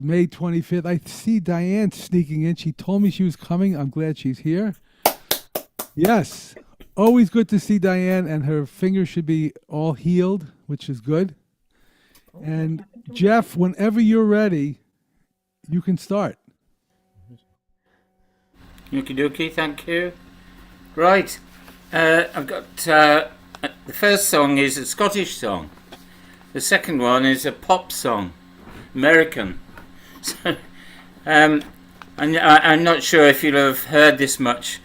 May 25th. I see Diane sneaking in. She told me she was coming. I'm glad she's here. Yes. Always good to see Diane, and her finger should be all healed, which is good. And Jeff, whenever you're ready, you can start. Okie dokie, thank you. Right, I've got the first song is a Scottish song. The second one is a pop song, American. So, and I'm not sure if you'll have heard this much.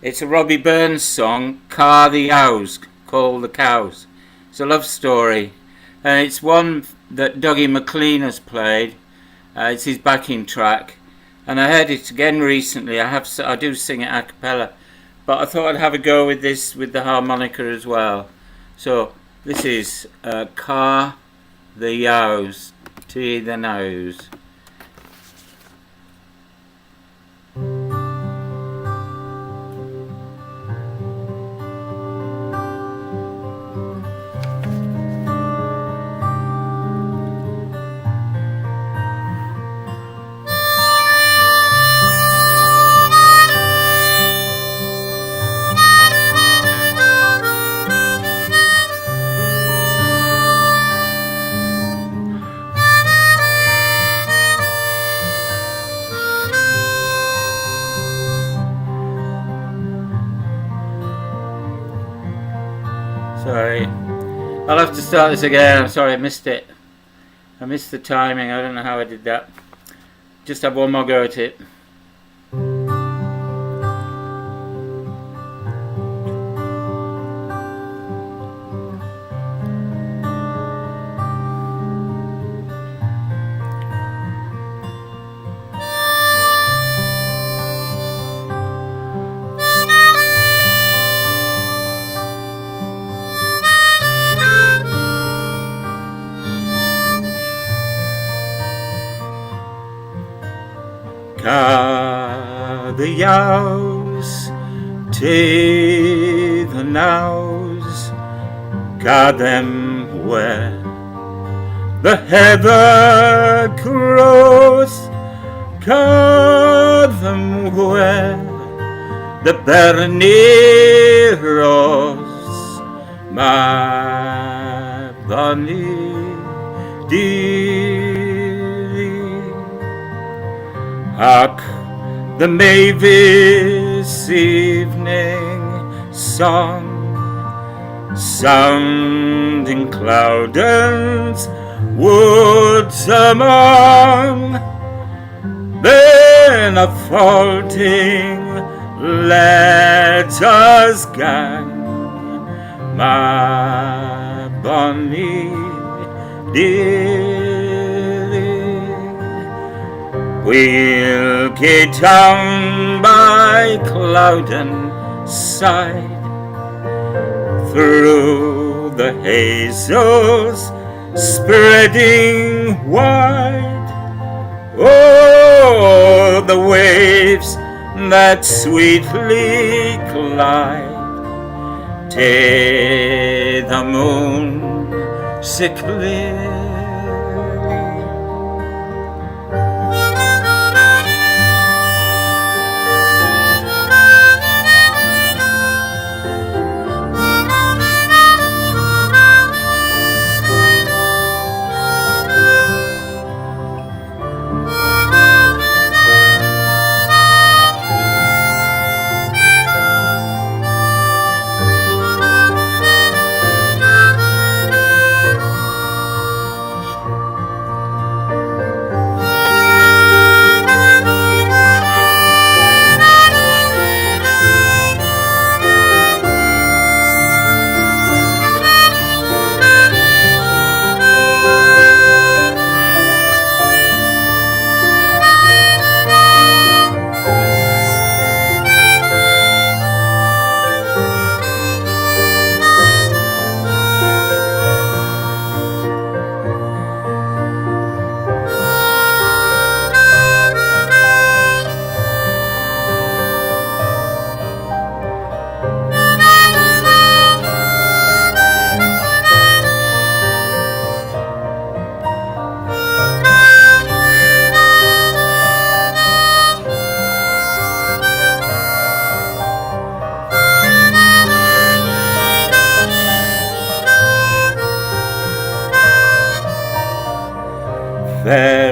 It's a Robbie Burns song, Car the Owls, Call the Cows. It's a love story, and it's one that Dougie McLean has played. It's his backing track, and I heard it again recently. I do sing it a cappella, but I thought I'd have a go with this with the harmonica as well. So this is Car the Owls, to the nose. Sorry, I'll have to start this again. I'm sorry, I missed it. I missed the timing. I don't know how I did that. Just have one more go at it. The owls to the nows, guard them where the heather grows, guard them where the Bernie rose, my bonnie dearie. Hark the Mavis evening song, sounding Cloudon's woods among, then a faulting let us gang, my bonnie dearie. We'll get down by Cloudon side, through the hazels spreading wide. Oh, the waves that sweetly glide, to the moon sickly.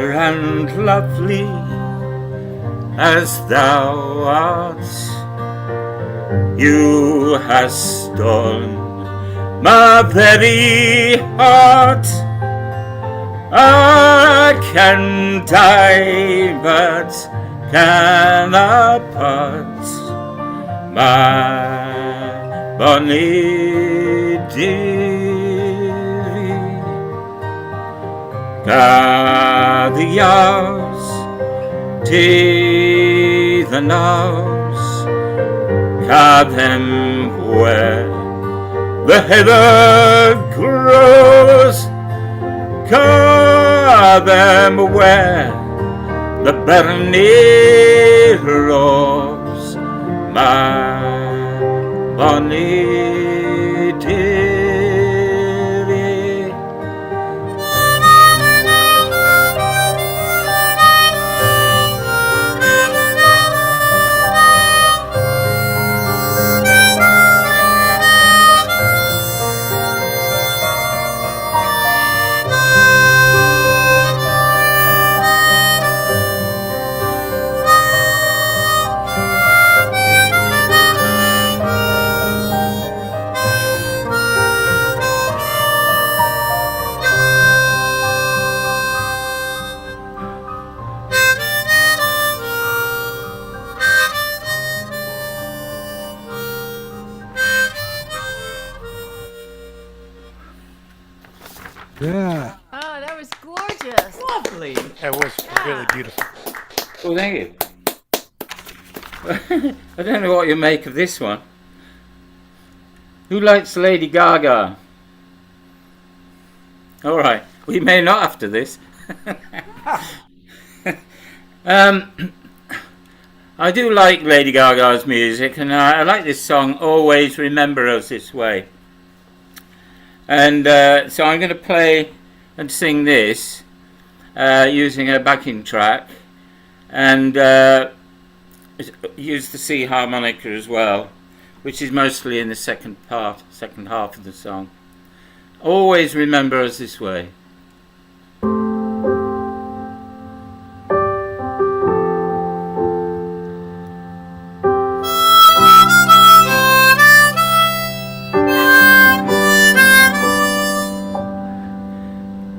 fair and lovely as thou art, you hast stolen my very heart. I can die but cannot part my bonny dearie. God the hours, tea the hours, God them where the heather grows, God them where the burnie rose, my bonny dearie. Yeah. Oh, that was gorgeous. Lovely. That was really beautiful. Oh, thank you. I don't know what you make of this one. Who likes Lady Gaga? All right, we may not after this. I do like Lady Gaga's music, and I like this song, Always Remember Us This Way. And so I'm going to play and sing this using a backing track, and use the C harmonica as well, which is mostly in the second half of the song. Always remember us this way.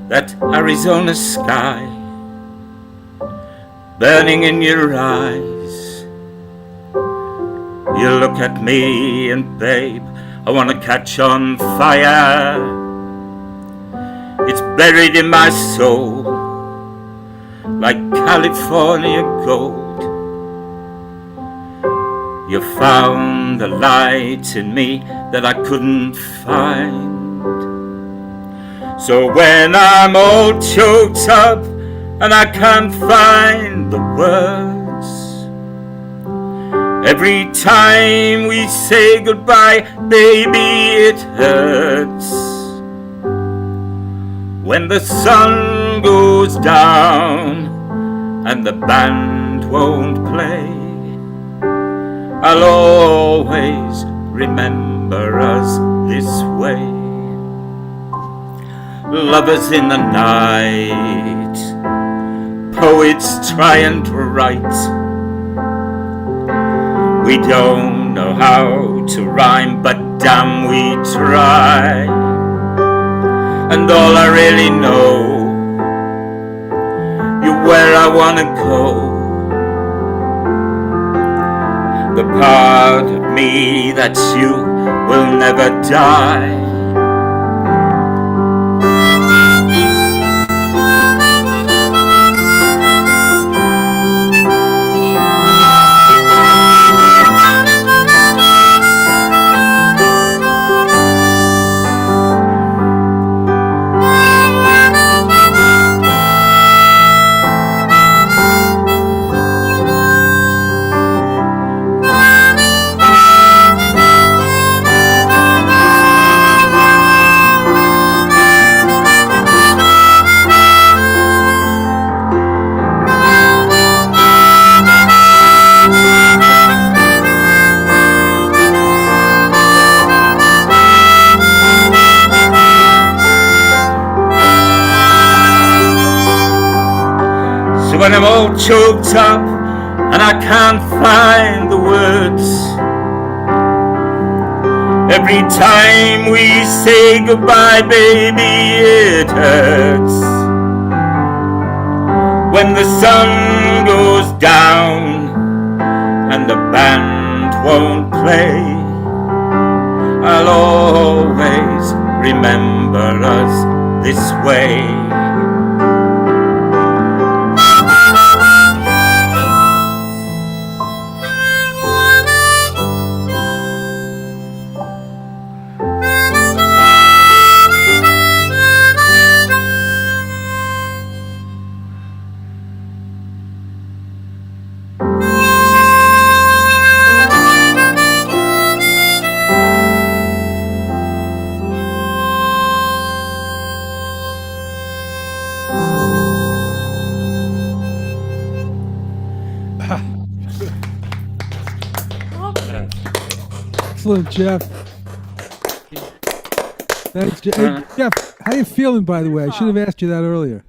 That Arizona sky burning in your eyes, you look at me and babe, I want to catch on fire. It's buried in my soul like California gold. You found the light in me that I couldn't find. So when I'm all choked up and I can't find the words, every time we say goodbye, baby, it hurts. When the sun goes down and the band won't play, I'll always remember us this way. Lovers in the night, poets try and write. We don't know how to rhyme, but damn we try. And all I really know, you're where I wanna go. The part of me that's you will never die. So when I'm all choked up and I can't find the words, every time we say goodbye, baby, it hurts. When the sun goes down and the band won't play, I'll always remember us this way. Excellent, Jeff. Thanks, Jeff. Hey, Jeff, how you feeling, by the way? I should have asked you that earlier.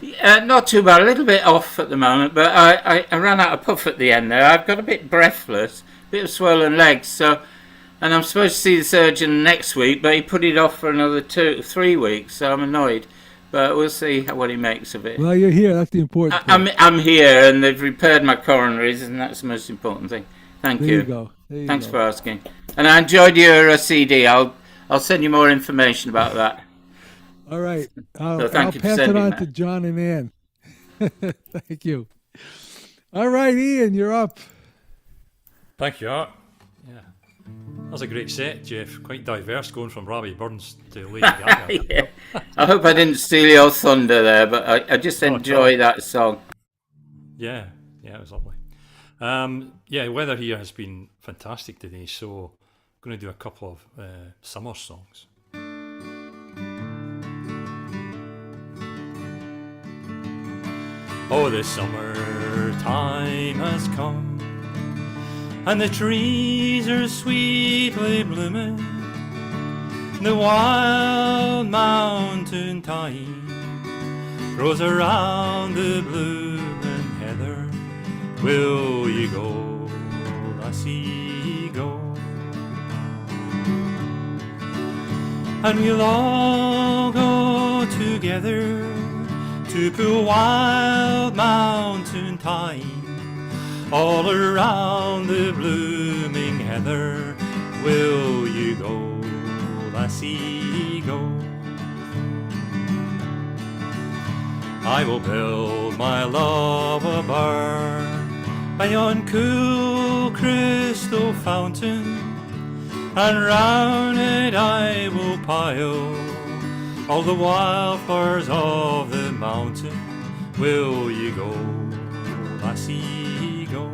Not too bad, a little bit off at the moment, but I ran out of puff at the end there. I've got a bit breathless, a bit of swollen legs, so, and I'm supposed to see the surgeon next week, but he put it off for another 3 weeks, so I'm annoyed. But we'll see what he makes of it. Well, you're here. That's the important part. I'm here, and they've repaired my coronaries, and that's the most important thing. Thank you. There you go. There you Thanks go. for asking. And I enjoyed your CD. I'll send you more information about that. All right. I'll thank you for pass it sending on that. to John and Ann. Thank you. All right, Ian, you're up. Thank you, Art. Yeah. That was a great set, Jeff. Quite diverse, going from Robbie Burns to Lady Gaga. Yeah. I hope I didn't steal your thunder there, but I just enjoy that song. Yeah, it was lovely. Weather here has been fantastic today, so I'm going to do a couple of summer songs. Oh, the summer time has come, and the trees are sweetly blooming. The wild mountain thyme grows around the blooming heather. Will you go, lassie, go? And we'll all go together to pull wild mountain thyme all around the blooming heather. Will you go, lassie, go? I will build my love a barn by yon cool crystal fountain, and round it I will pile all the wildflowers of the mountain. Will you go, lassie, go?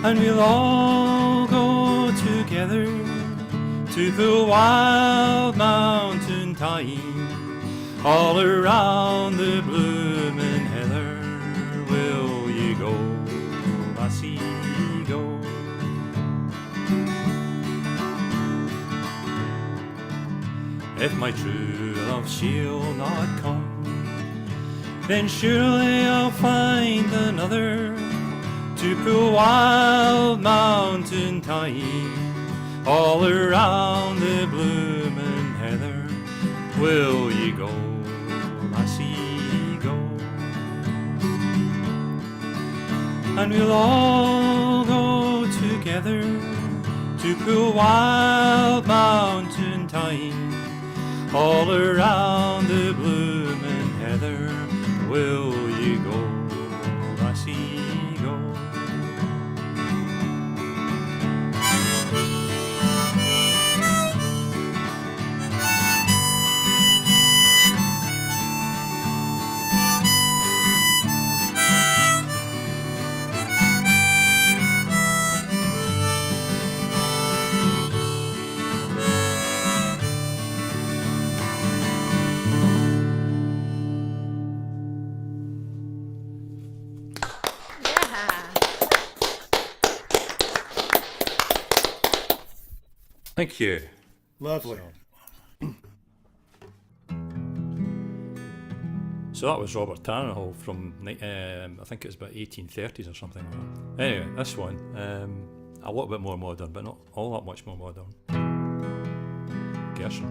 And we'll all go together to the wild mountain thyme all around the blooming heather. Will you go, lassie, go? If my true love she'll not come, then surely I'll find another to pull wild mountain thyme all around the blooming heather. Will you go, lassie, go? And we'll all go together to pull wild mountain thyme all around the blooming heather. Will you go, lassie, go? Thank you. Lovely. So that was Robert Tannenhall from, I think it was about 1830s or something. Anyway, this one, a little bit more modern, but not all that much more modern. Gershon.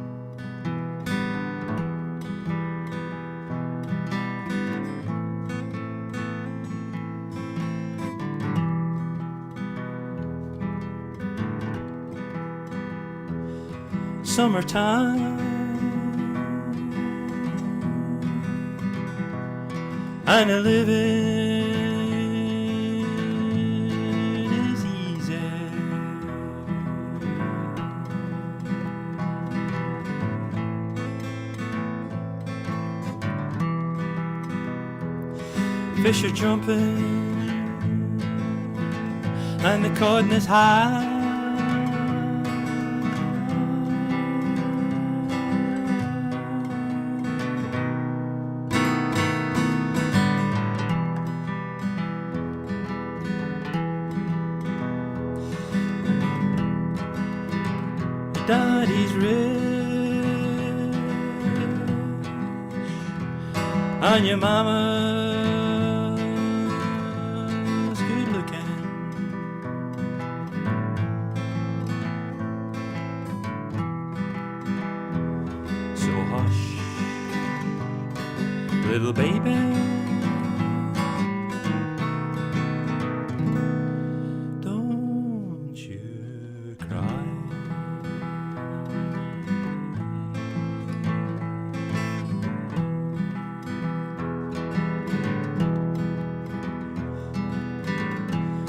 Summertime, and a living is easy. Fish are jumping, and the cotton is high. Daddy's rich, and your mama's good looking. So hush, little baby, don't you cry.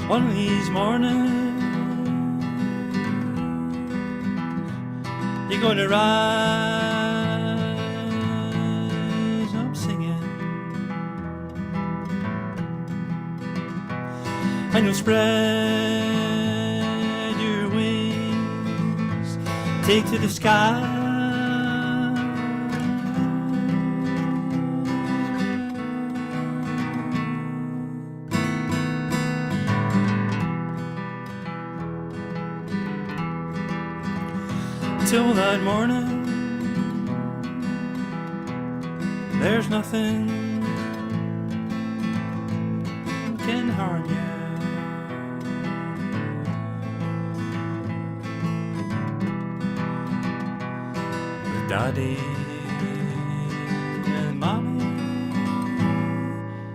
One of these mornings, you're gonna rise up singing, and you'll spread your wings, take to the sky. Till that morning, there's nothing can harm you. With Daddy and Mommy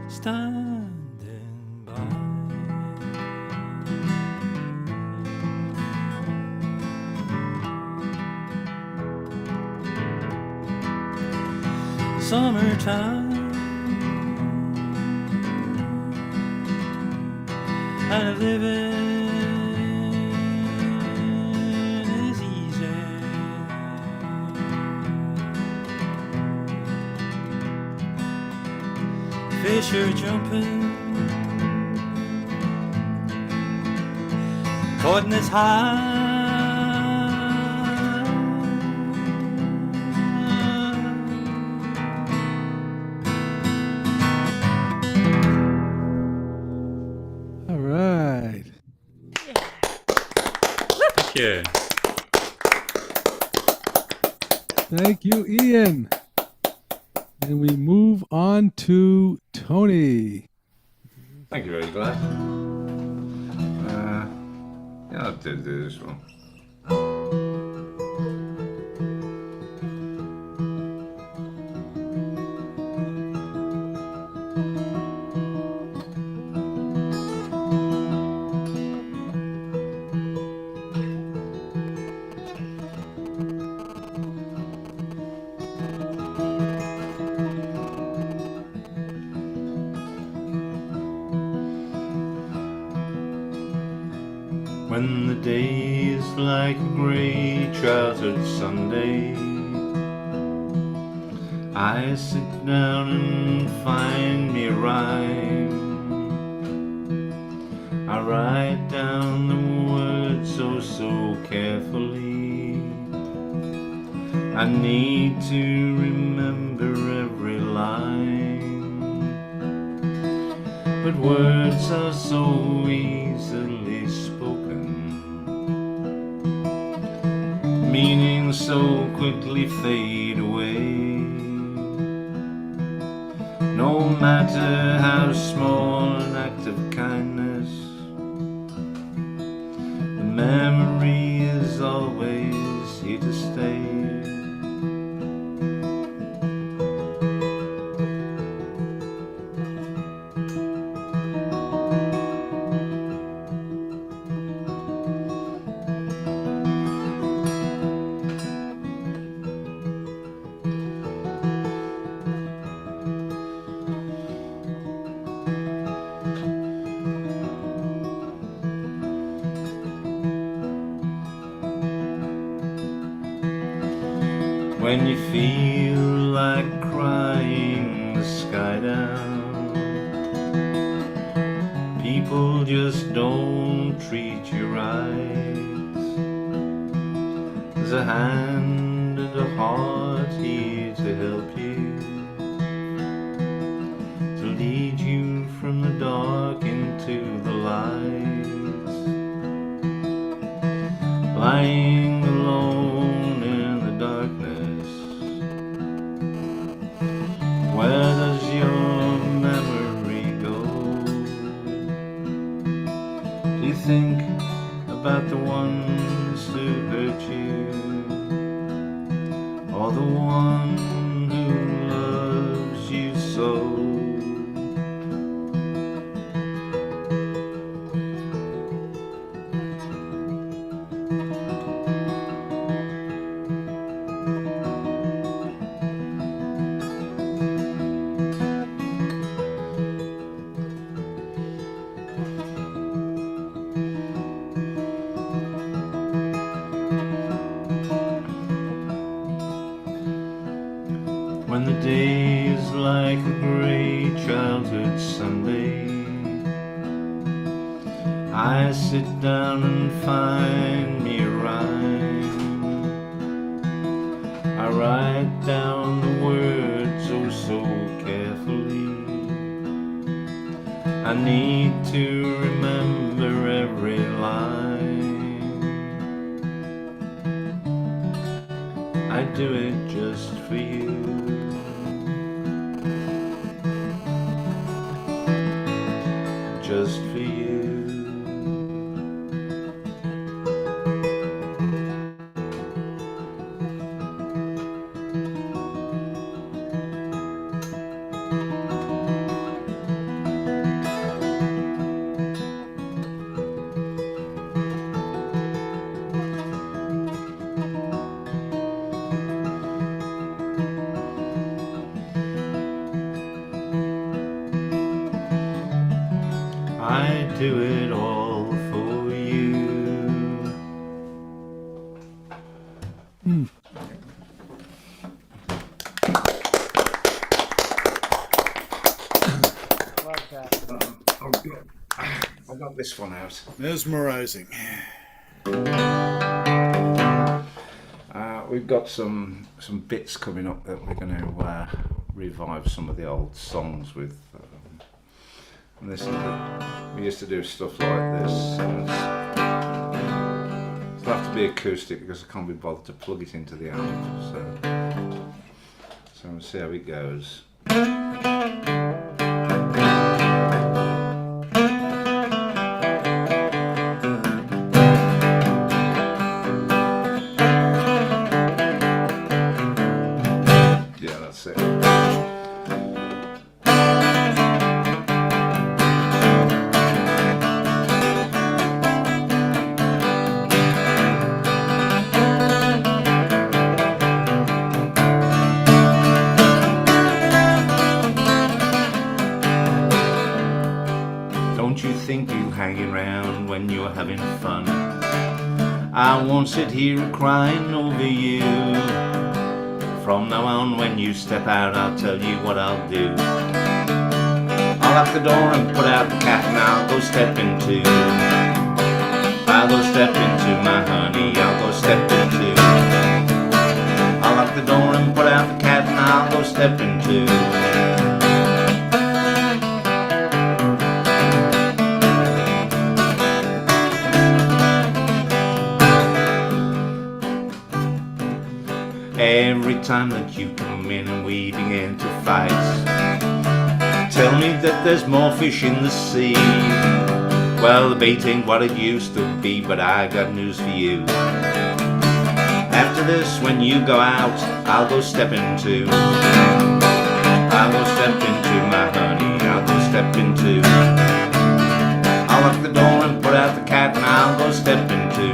standing by. Summertime, and a living is easy. Fish are jumping, cotton is high. Yeah. Thank you, Ian. And we move on to Tony. Thank you very glad. Yeah, I'll do this one. When the day is like a grey trousered Sunday, I sit down and find me a rhyme. I write down the words so carefully. I need to remember every line, but words are so easily spoken, meanings so quickly fade away. No matter how small an act of kindness, the memory is always here to stay. When you feel like crying the sky down, people just don't treat you right. There's a hand and a heart here to help you, to lead you from the dark into the light. Lying alone in the darkness, where does your memory go? Do you think about the ones who hurt you, or the one who loves you so? When the day is like a grey childhood Sunday, I sit down and find me a rhyme. I write down the words oh so carefully. I need to remember every line. I do it just for you. Just for you. I do it all for you. I've got this one out. Mesmerizing. We've got some bits coming up that we're going to revive some of the old songs with. And this is we used to do stuff like this. And it'll have to be acoustic because I can't be bothered to plug it into the amp. So we'll see how it goes. Yeah, that's it. Don't you think you hanging around when you're having fun? I won't sit here crying over you. From now on, when you step out, I'll tell you what I'll do. I'll lock the door and put out the cat, and I'll go step into. I'll go step into my honey. I'll go step into. I'll lock the door and put out the cat, and I'll go step into. Every time that you come in and we begin to fight, tell me that there's more fish in the sea. Well, the bait ain't what it used to be, but I got news for you. After this, when you go out, I'll go step into. I'll go step into my honey, I'll go step into. I'll lock the door and put out the cat, and I'll go step into.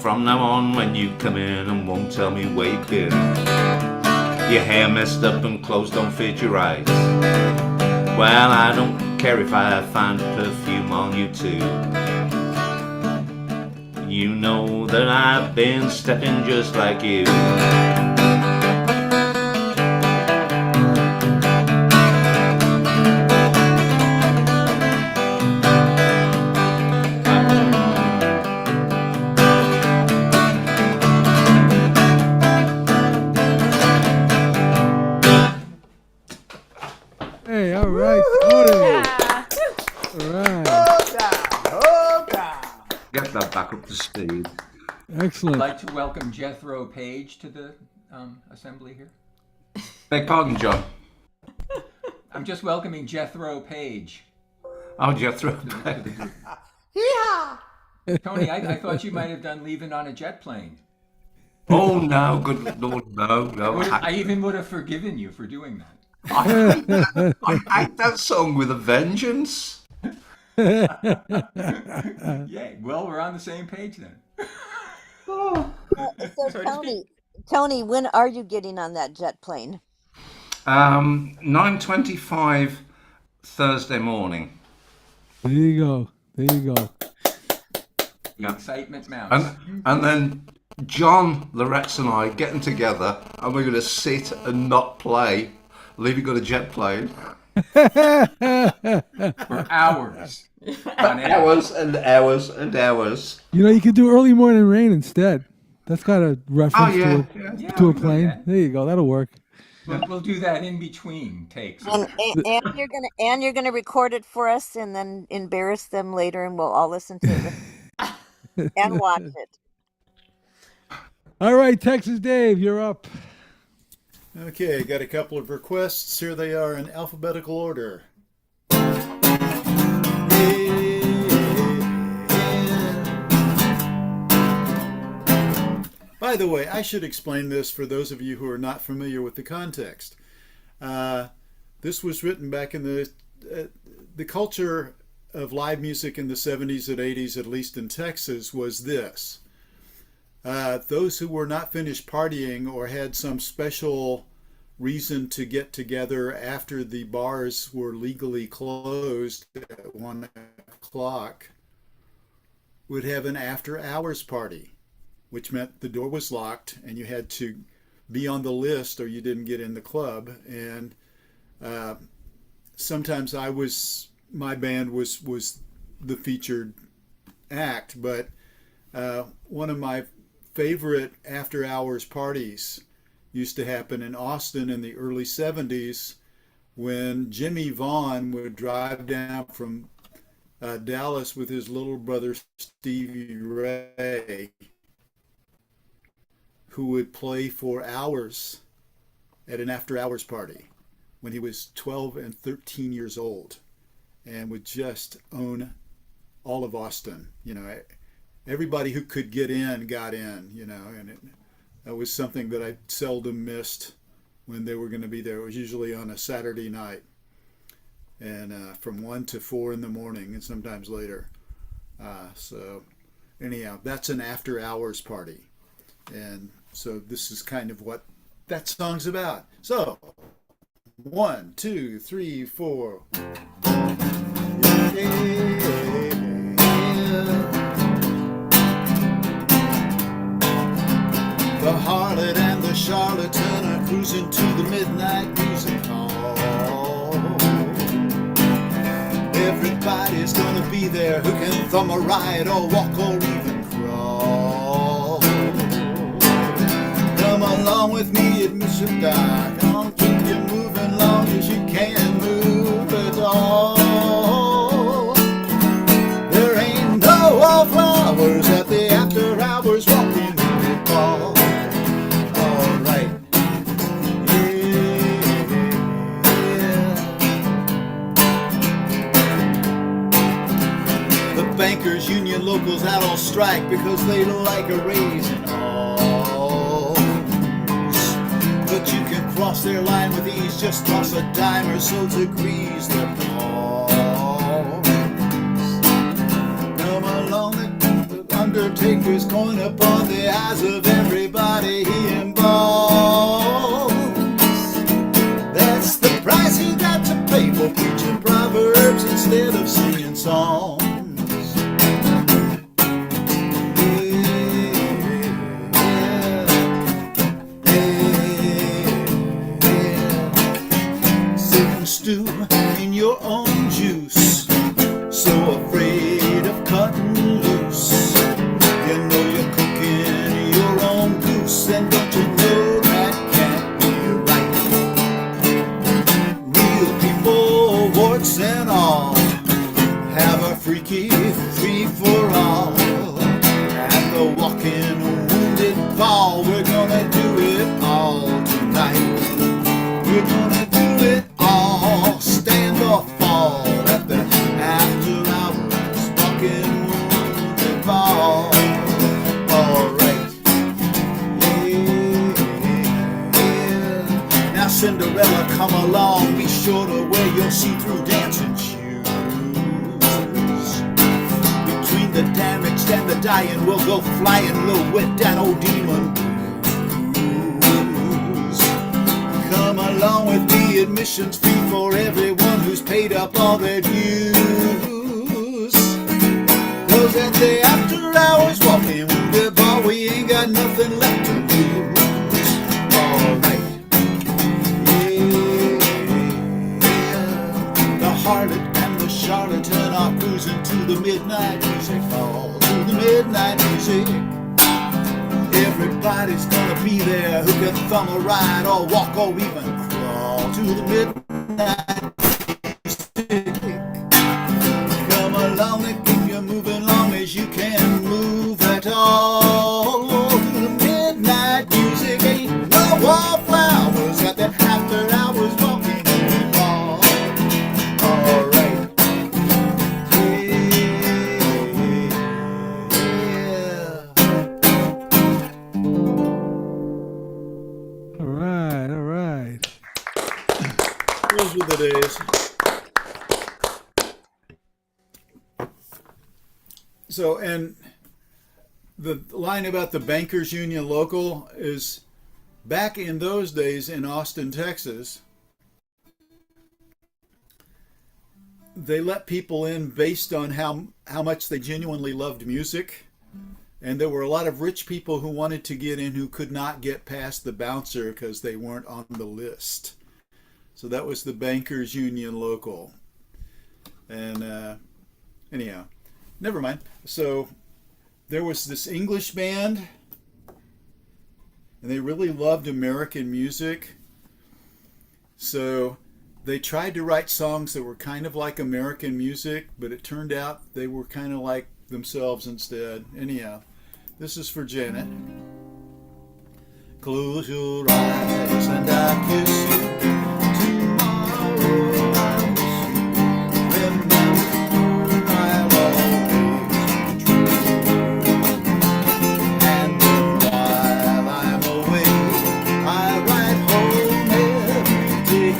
From now on, when you come in and won't tell me where you've been, your hair messed up and clothes don't fit your eyes. Well, I don't care if I find perfume on you too. You know that I've been stepping just like you. Hey, all right, Tony. All right, Get that back up to speed. I'd excellent. like to welcome Jethro Page to the assembly here. Beg pardon, John. I'm just welcoming Jethro Page. Oh, Jethro. Tony, I thought you might have done Leaving on a Jet Plane. Oh, no, good Lord, no. I even would have forgiven you for doing that. I hate that song with a vengeance. Yay. Well, we're on the same page then. So Tony, when are you getting on that jet plane? 9:25 Thursday morning. There you go. There you go. The excitement mounts. And then John, Loretz and I getting together, and we're going to sit and not play, leaving on a jet plane. For hours. On end. Hours and hours and hours. You know, you could do early morning rain instead. That's got a reference Yeah. to a we know plane. that. There you go. That'll work. We'll do that in between takes. And you're gonna record it for us and then embarrass them later, and we'll all listen to it and watch it. All right, Texas Dave, you're up. Okay, got a couple of requests. Here they are in alphabetical order. By the way, I should explain this for those of you who are not familiar with the context. This was written back in the culture of live music in the 70s and 80s, at least in Texas, was this. Those who were not finished partying or had some special reason to get together after the bars were legally closed at 1 o'clock would have an after hours party, which meant the door was locked and you had to be on the list or you didn't get in the club. And sometimes my band was the featured act, but one of my favorite after hours parties used to happen in Austin in the early 70s when Jimmy Vaughn would drive down from Dallas with his little brother Stevie Ray, who would play for hours at an after hours party when he was 12 and 13 years old, and would just own all of Austin. You know, everybody who could get in got in, you know, and that was something that I seldom missed when they were going to be there. It was usually on a Saturday night, and from 1 to 4 in the morning, and sometimes later. So anyhow, that's an after hours party. And so this is kind of what that song's about. So 1, 2, 3, 4. The harlot and the charlatan are cruising to the midnight music hall. Everybody's gonna be there who can thumb a ride or walk or even crawl. Come along with me at Mission Dock. I'll keep you moving long as you can move at all. There ain't bankers, union locals out on strike because they don't like a raise in alms. But you can cross their line with ease, just toss a dime or so to grease their palms. Come along, the undertaker's coin upon the eyes of everybody he embalms. That's the price he got to pay for preaching proverbs instead of singing songs. Stew in your own juice, so afraid of cutting loose. You know you're cooking your own goose, and don't you know that can't be right? Real people, warts and all, have a freaky free-for-all. At the walking wounded ball, we're gonna do it all tonight. We're gonna do it all, stand or fall at the after hours walking wounded ball. All right, yeah. Now Cinderella, come along, be sure to wear your see-through dancing shoes. Between the damaged and the dying, we'll go flying low with that old demon blues. Come along with me, admission's free for everyone who's paid up all their dues. Cause at the after hours walking wounded ball, we ain't got nothing left to lose. Alright, yeah. The harlot and the charlatan are cruising to the midnight music hall, to the midnight music. Everybody's gonna be there who can thumb a ride or walk or even crawl to the midnight music. Come along and keep you moving long as you can move at all. To the midnight music, ain't no wallflowers at the after hours walking in the mall. Alright. All right. Those were the days. So, and the line about the bankers union local is back in those days in Austin, Texas. They let people in based on how much they genuinely loved music. And there were a lot of rich people who wanted to get in who could not get past the bouncer because they weren't on the list. So that was the bankers union local. And anyhow, never mind. So there was this English band, and they really loved American music. So they tried to write songs that were kind of like American music, but it turned out they were kind of like themselves instead. Anyhow, this is for Janet. Close your eyes and I'll kiss you. Tomorrow I'll miss you. Remember, I'll always be true. And then while I'm away, I write home every day,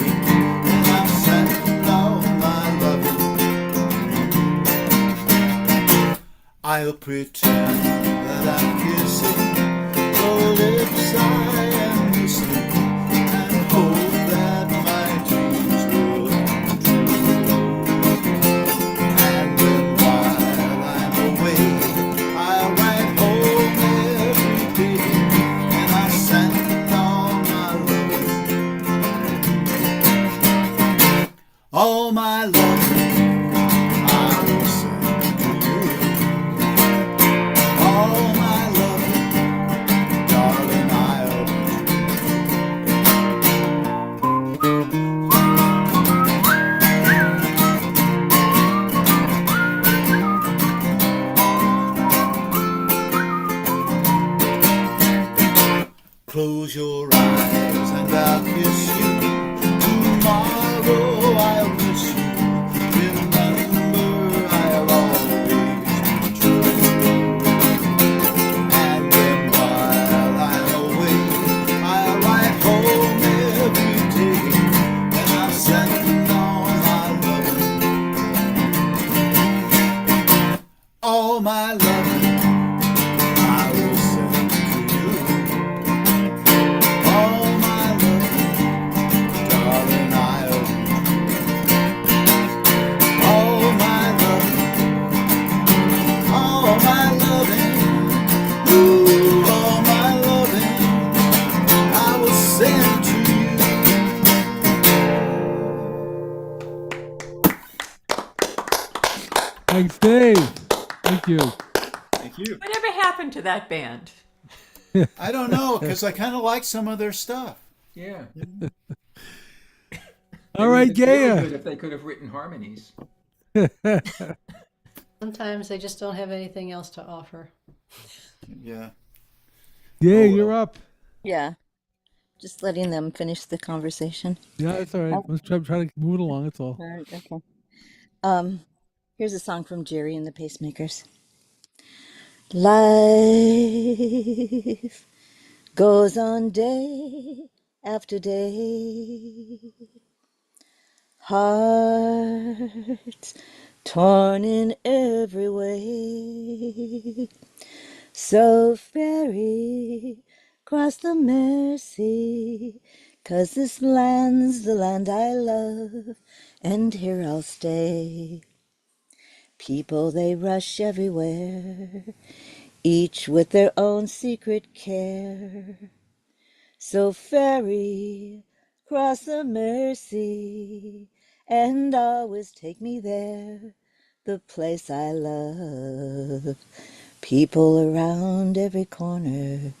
and I'll send all my loving. I'll pretend that I'm kissing your lips I am missing, and hope that my dreams will come true. And then while I'm away, I'll write home every day, and I'll send all my love. All my love I will send to you. All my love, darling, I'll all my loving I will send to you. All my loving, darling, I'll all my loving, ooh, all my loving, I will send to Thanks, Dave. Thank you. Thank you. Whatever happened to that band? I don't know, because I kind of like some of their stuff. Yeah. All right, Really Gaia. good if they could have written harmonies. Sometimes they just don't have anything else to offer. Yeah. Yeah, Oh, you're well. up. Yeah. Just letting them finish the conversation. Yeah, that's all right. Let's try to move it along. That's all. All right, okay. Here's a song from Jerry and the Pacemakers. Life goes on day after day. Hearts torn in every way. So ferry cross the Mersey, 'cause this land's the land I love, and here I'll stay. People, they rush everywhere, each with their own secret care. So ferry cross the Mersey, and always take me there, the place I love. People around every corner,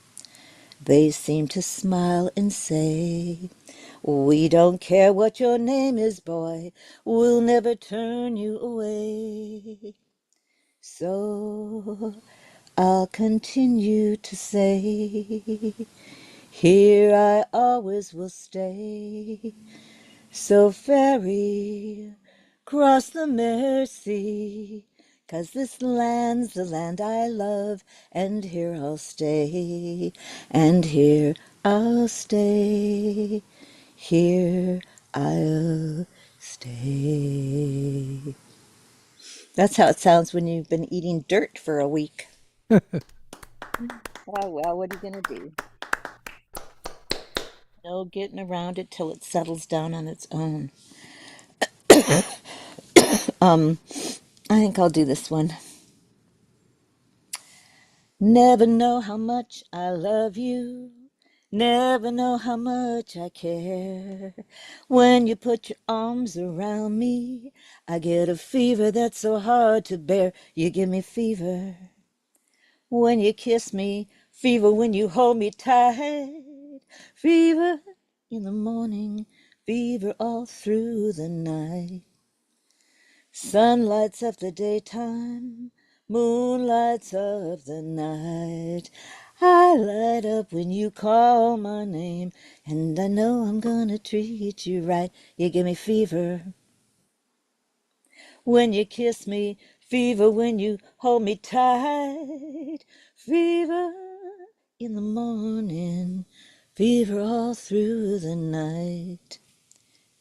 they seem to smile and say, we don't care what your name is, boy, we'll never turn you away. So I'll continue to say, here I always will stay. So ferry cross the Mersey, 'cause this land's the land I love, and here I'll stay, and here I'll stay, here I'll stay. That's how it sounds when you've been eating dirt for a week. Oh, well, what are you going to do? No getting around it till it settles down on its own. I think I'll do this one. Never know how much I love you. Never know how much I care. When you put your arms around me, I get a fever that's so hard to bear. You give me fever when you kiss me, fever when you hold me tight, fever in the morning, fever all through the night. Sun lights up the daytime, moon lights up the night. I light up when you call my name, and I know I'm gonna treat you right. You give me fever when you kiss me, fever when you hold me tight, fever in the morning, fever all through the night.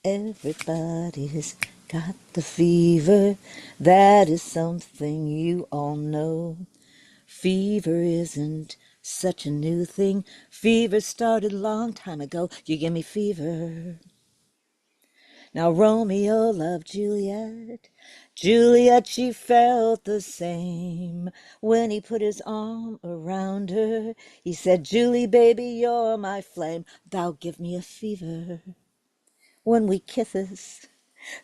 Everybody's got the fever, that is something you all know. Fever isn't such a new thing, fever started a long time ago. You give me fever. Now Romeo loved Juliet, Juliet, she felt the same. When he put his arm around her, he said, Julie, baby, you're my flame. Thou give me a fever when we kisses,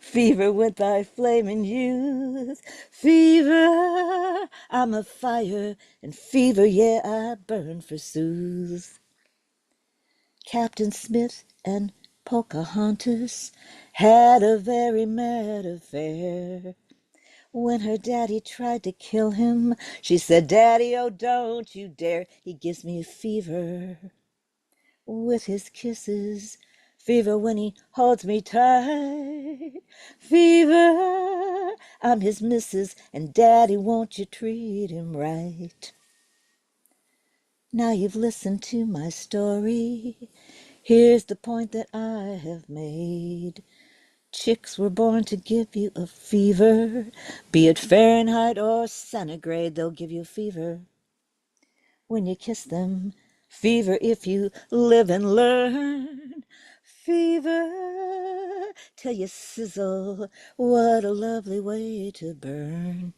fever with thy flaming youth, fever, I'm a fire, and fever, yeah, I burn forsooth. Captain Smith and Pocahontas had a very mad affair. When her daddy tried to kill him, she said, Daddy, oh, don't you dare, he gives me a fever with his kisses, fever when he holds me tight, fever, I'm his missus, and Daddy, won't you treat him right? Now you've listened to my story, here's the point that I have made. Chicks were born to give you a fever. Be it Fahrenheit or centigrade, they'll give you a fever. When you kiss them, fever if you live and learn. Fever till you sizzle. What a lovely way to burn.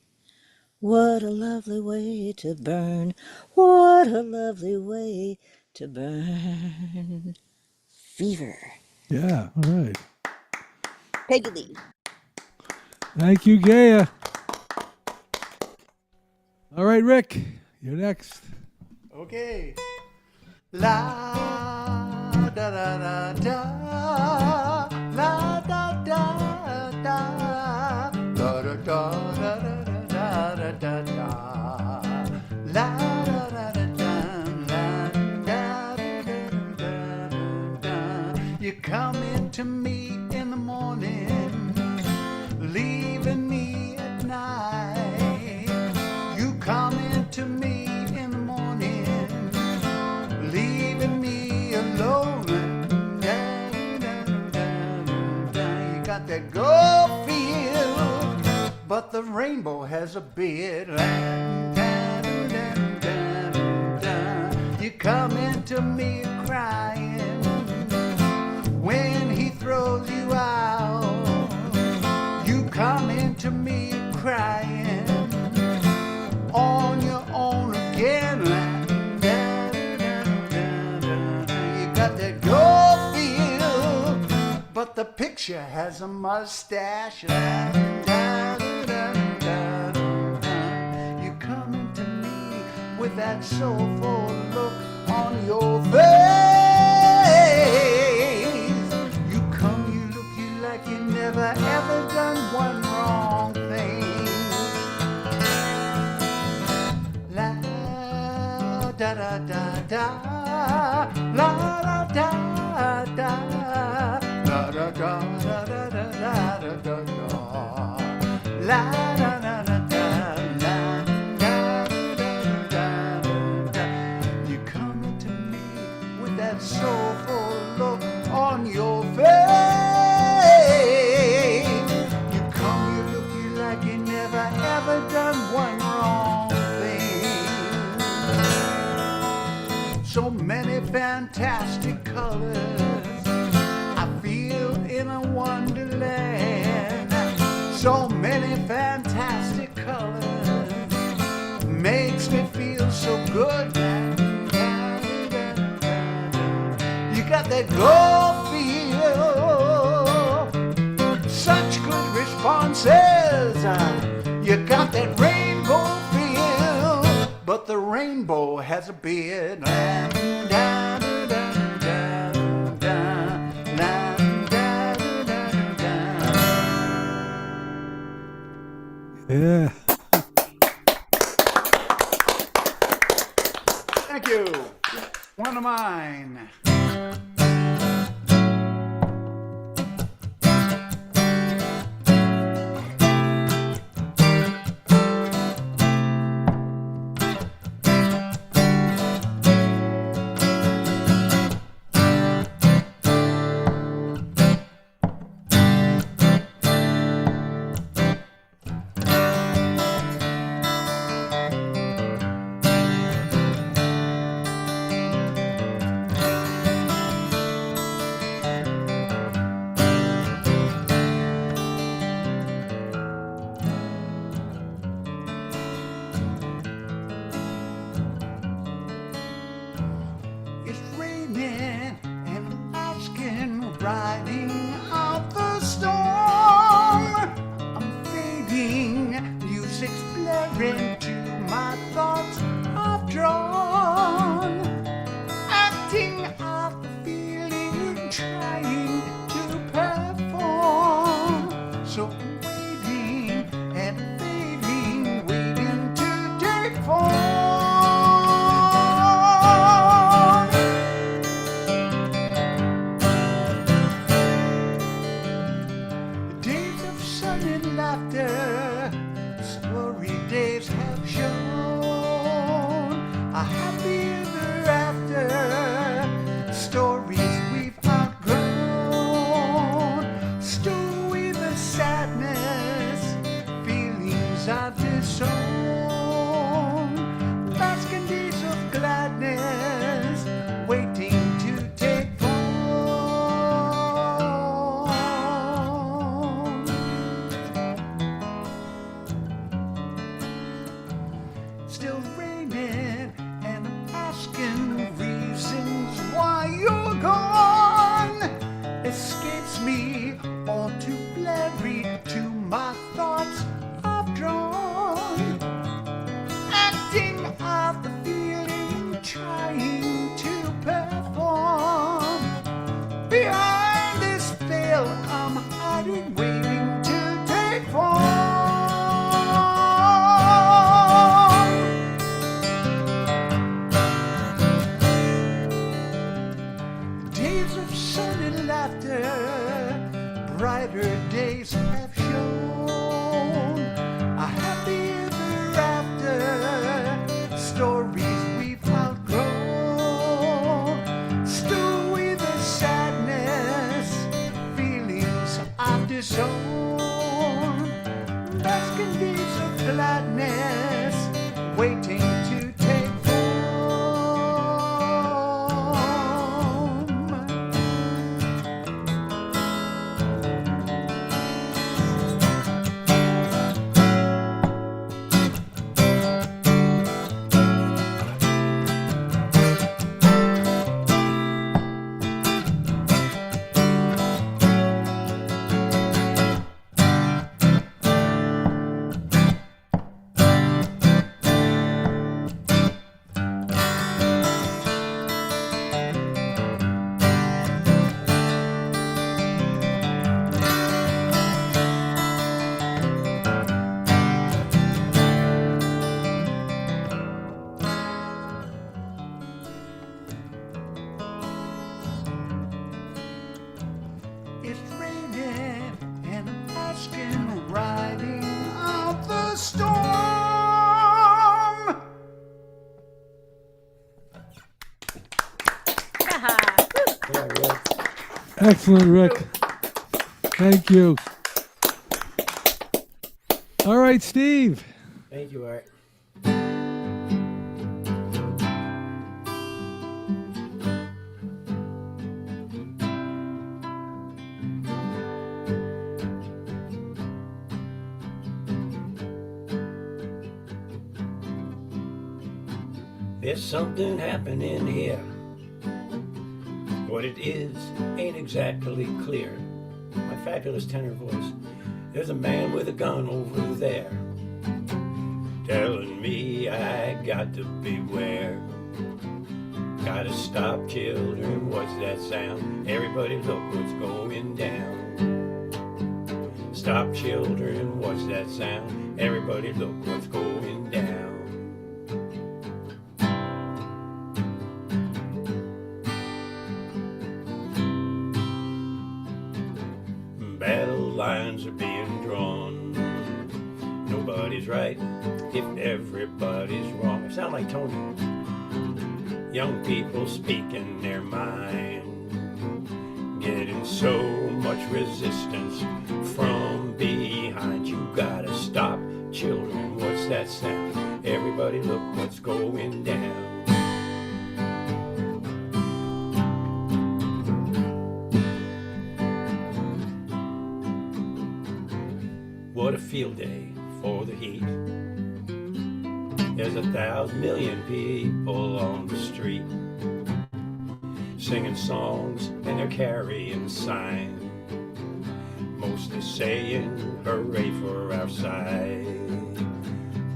What a lovely way to burn. What a lovely way to burn. Fever. Yeah, all right. Peggy Lee. Thank you, Gaia. All right, Rick, you're next. Okay. La da da da da. La da da da. Da da da da da da da da. La da da da da da da da da. You come into me in the morning, leaving me at night. You come into me in the morning, leaving me alone. You got that go feel, but the rainbow has a beard. You come into me crying when he throws you out. You come into me crying on your own again. You got that go feel, but the picture has a mustache. You come into me with that soulful look on your face. You come, you look, you like you never ever done one wrong thing. La da da da da, la da da da, la da da da da da da da da, la da da da da, la da da da da. You come into me with that soulful look on your face. You come, you look, you like you never ever done one wrong thing. So many fantastic colors I feel in a wonderland. So many fantastic colors makes me feel so good. You got that glow feel, such good responses. You got that rainbow feel, but the rainbow has a beard. Yeah. Thank you. One of mine. It's raining and asking, riding out the storm. I'm fading, music's blaring to my thoughts I've drawn. Acting out the feeling, trying to perform. So I'm waiting and fading, waiting to take form. still raining, and I'm asking reasons why you're gone. Escapes me, all too blurry to my thoughts I've drawn. Acting out the feeling, trying to perform. Behind this veil, I'm hiding, waiting to take form. Days of sun and laughter, brighter days have shown a happy ever after, stories we've outgrown. Still with the sadness, feelings I've disowned, basking days of gladness, waiting to take form. It's raining and I'm asking, riding out the storm. Excellent, Rick. Thank you. All right, Steve. Thank you, Art. There's something happening here. What it is ain't exactly clear. My fabulous tenor voice. There's a man with a gun over there, telling me I got to beware. Gotta stop, children, what's that sound? Everybody look what's going down. Stop, children, what's that sound? Everybody look what's going down. Battle lines are being drawn. Nobody's right if everybody's wrong. I sound like Tony. Young people speaking their mind, getting so much resistance from behind. You gotta stop, children, what's that sound? Everybody look what's going down. What a field day for the heat. There's 1,000 million people on the street, singing songs and they're carrying signs, mostly saying hooray for our side,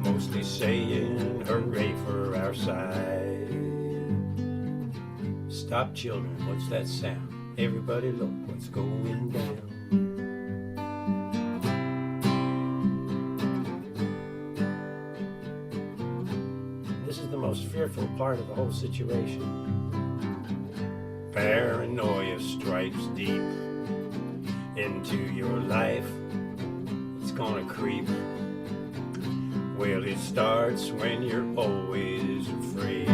mostly saying hooray for our side. Stop, children, what's that sound? Everybody look what's going down. This is the most fearful part of the whole situation. Paranoia strikes deep into your life. It's gonna creep. Well, it starts when you're always afraid.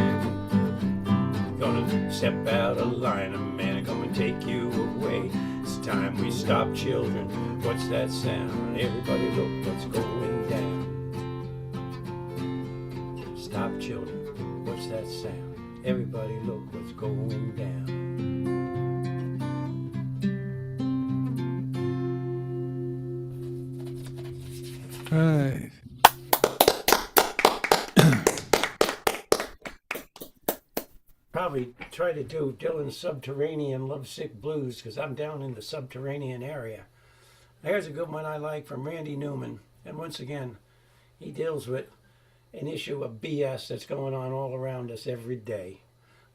Gonna step out of line, a man come and take you away. It's time we stop, children. What's that sound? Everybody look what's going down. Stop, children. What's that sound? Everybody look what's going down. All right. probably try to do Dylan's Subterranean Lovesick Blues because I'm down in the subterranean area. Here's a good one I like from Randy Newman. And once again, he deals with an issue of BS that's going on all around us every day.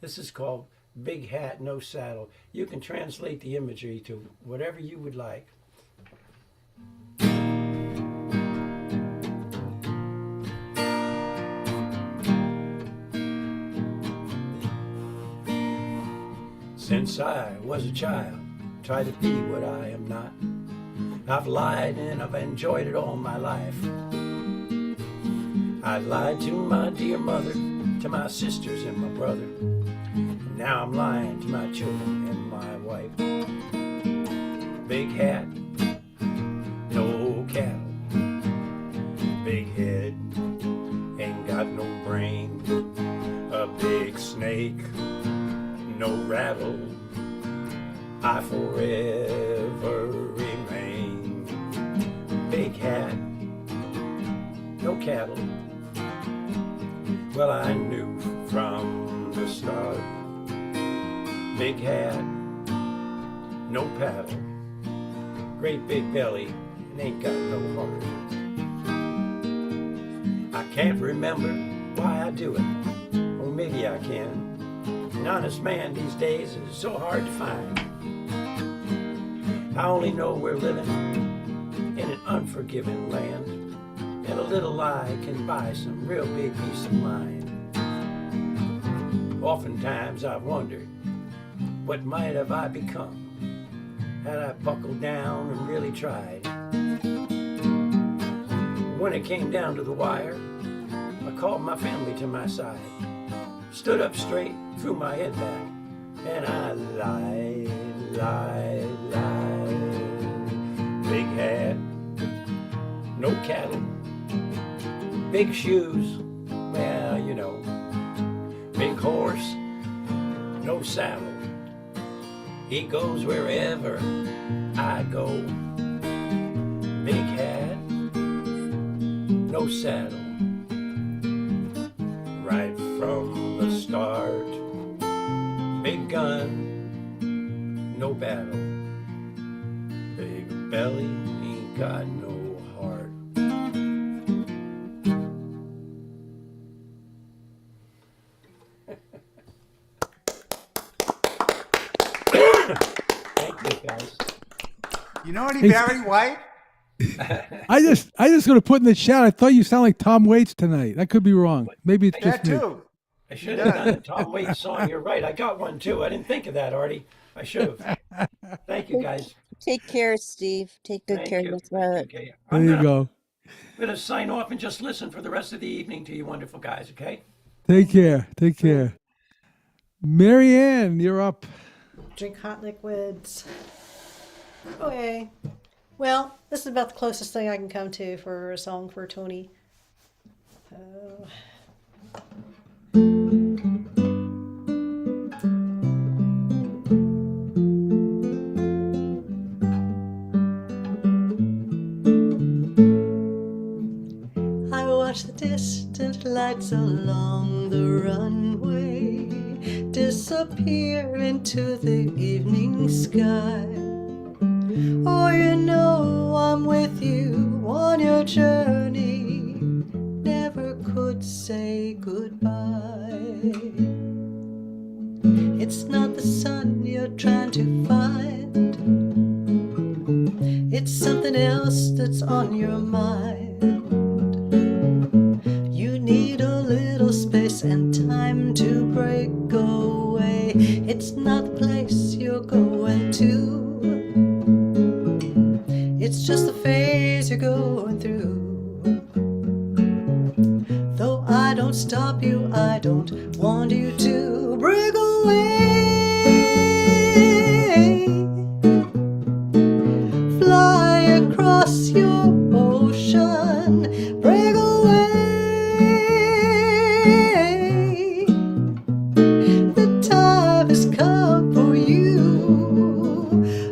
This is called Big Hat, No Saddle. You can translate the imagery to whatever you would like. Since I was a child, tried to be what I am not. I've lied and I've enjoyed it all my life. I lied to my dear mother, to my sisters and my brother. And now I'm lying to my children and my wife. Big hat, no cattle. Big head, ain't got no brain. A big snake, no rattle. I forever remain. Big hat, no cattle. Well, I knew from the start. Big hat, no paddle. Great big belly, and ain't got no heart. I can't remember why I do it, or maybe I can. An honest man these days is so hard to find. I only know we're living in an unforgiving land, and a little lie can buy some real big peace of mind. Oftentimes I've wondered, what might have I become had I buckled down and really tried? When it came down to the wire, I called my family to my side, stood up straight, threw my head back, and I lied. Big hat, no cattle. Big shoes, well, you know. Big horse, no saddle. He goes wherever I go. Big hat, no saddle. Right from the start. Big gun, no battle. Big belly, ain't got no heart. Thank you, guys. You know any Barry White? I just gonna put in the chat. I thought you sound like Tom Waits tonight. I could be wrong. Maybe it's just That me. too. I should have done the Tom Waits song. You're right. I got one too. I didn't think of that, Artie. I should have. Thank you, guys. Take care, Steve. Take good Thank care you. of your throat. Okay. There you go. I'm going to sign off and just listen for the rest of the evening to you wonderful guys, okay? Take care. Take care. Marianne, you're up. Drink hot liquids. Okay. Well, this is about the closest thing I can come to for a song for Tony. I watch the distant lights along the runway disappear into the evening sky. Oh, you know I'm with you on your journey, never could say goodbye. It's not the sun you're trying to find, it's something else that's on your mind. You need a little space and time to break away. It's not the place you're going to, it's just the phase you're going through. Though I don't stop you, I don't want you to break away. Fly across your ocean, break away. The time has come for you,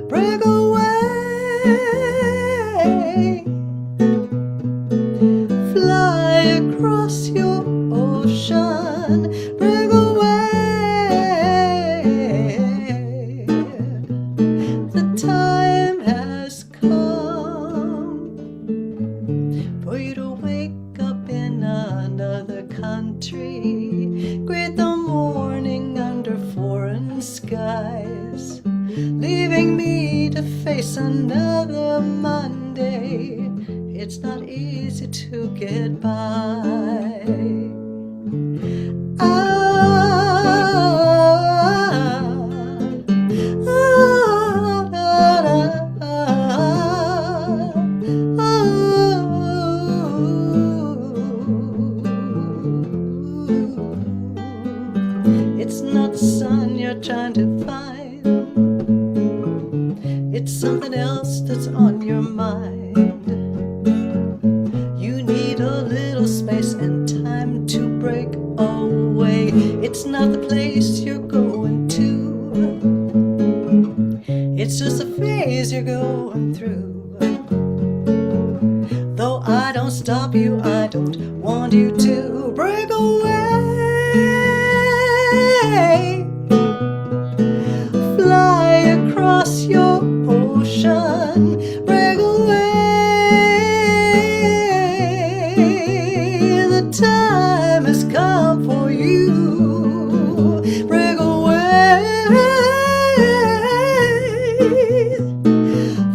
break away. Fly across your ocean, break away. another country, greet the morning under foreign skies, leaving me to face another Monday. It's not easy to get by. It's not the sun you're trying to find, it's something else that's on your mind. You need a little space and time to break away. It's not the place you're going to, it's just a phase you're going through. Though I don't stop you, I don't want you to break away. Fly across your ocean, break away. The time has come for you, break away.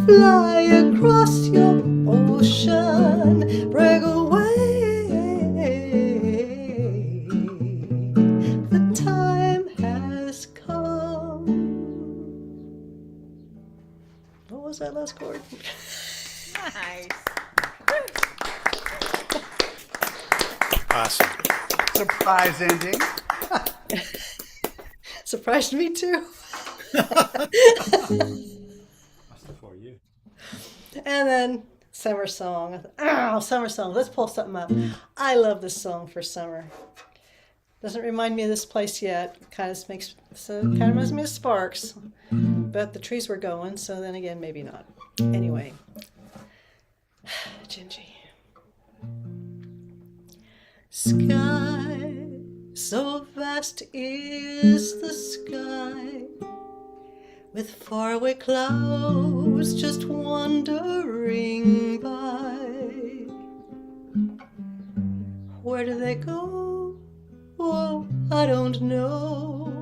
Fly across your ocean, break away. The time has come. What was that last chord? Nice. Awesome. Surprise ending. Surprised me too. That's for you. And then summer song. Oh, summer song. Let's pull something up. I love this song for summer. Doesn't remind me of this place yet. Kind of reminds me of Sparks. But the trees were going, so then again, maybe not. Anyway. Gingy. Sky, so vast is the sky, with faraway clouds just wandering by. Where do they go? Oh, I don't know.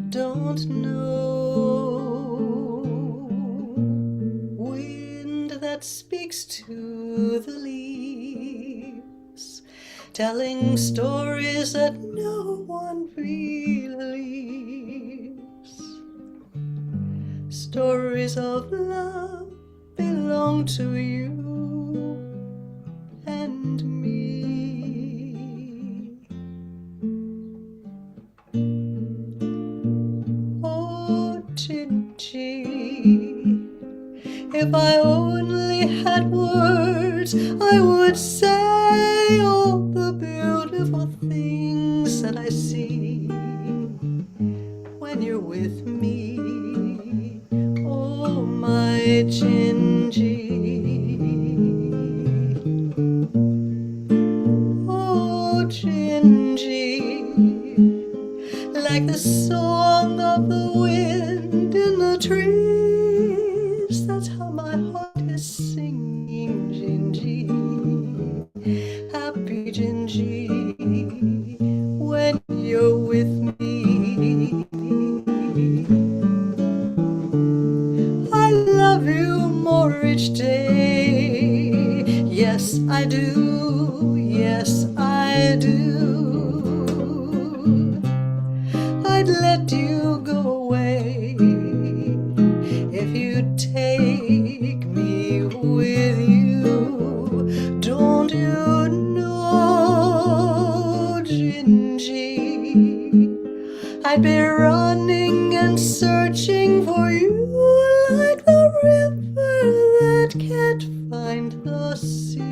Don't know. Wind that speaks to the leaves, telling stories that no one believes. Stories of love belong to you and me. Oh, Gingy, if I only had words, I would say all the beautiful things that I see when you're with me. Oh, my Gingy. Oh, Gingy, like the song of the wind in the trees. That's how my heart is singing, Gingy. Happy Gingy, when you're with me. I love you more each day. Yes, I do. Yes, I do. I'd let you go away if you'd take me with you. Don't you know, Gingy, I'd be running and searching for you like the river that can't find the sea.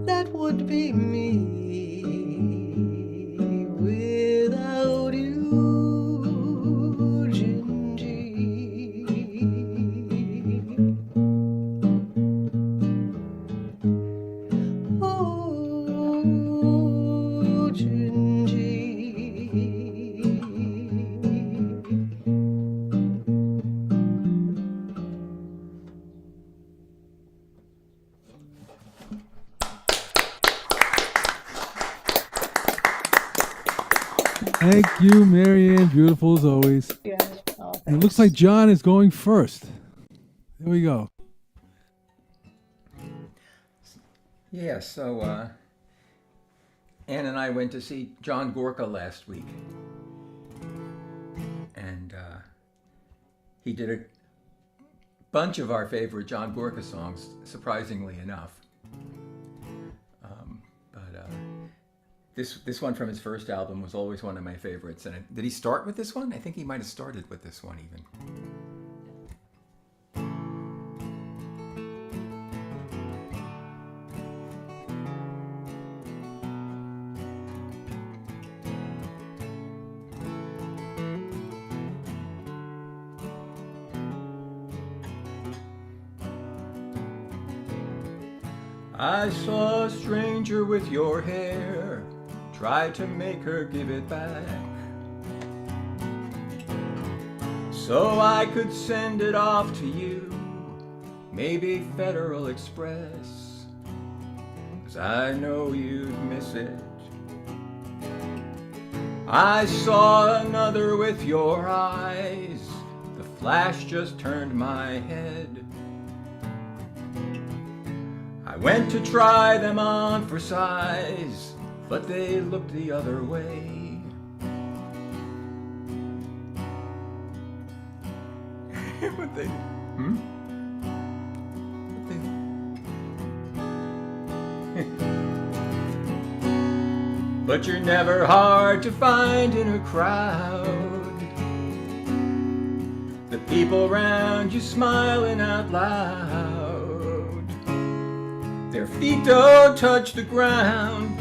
That would be me without you, Gingy. Oh, Gingy. Thank you, Marianne. Beautiful as always. Yeah. Oh, It looks like John is going first. There we go. Yeah, so Ann and I went to see John Gorka last week. And he did a bunch of our favorite John Gorka songs, surprisingly enough. This one from his first album was always one of my favorites. And did he start with this one? I think he might have started with this one even. I saw a stranger with your hair, tried to make her give it back, so I could send it off to you, maybe Federal Express, 'cause I know you'd miss it. I saw another with your eyes, the flash just turned my head. I went to try them on for size, but they looked the other way. What they? But you're never hard to find in a crowd. The people round you smiling out loud. Their feet don't touch the ground.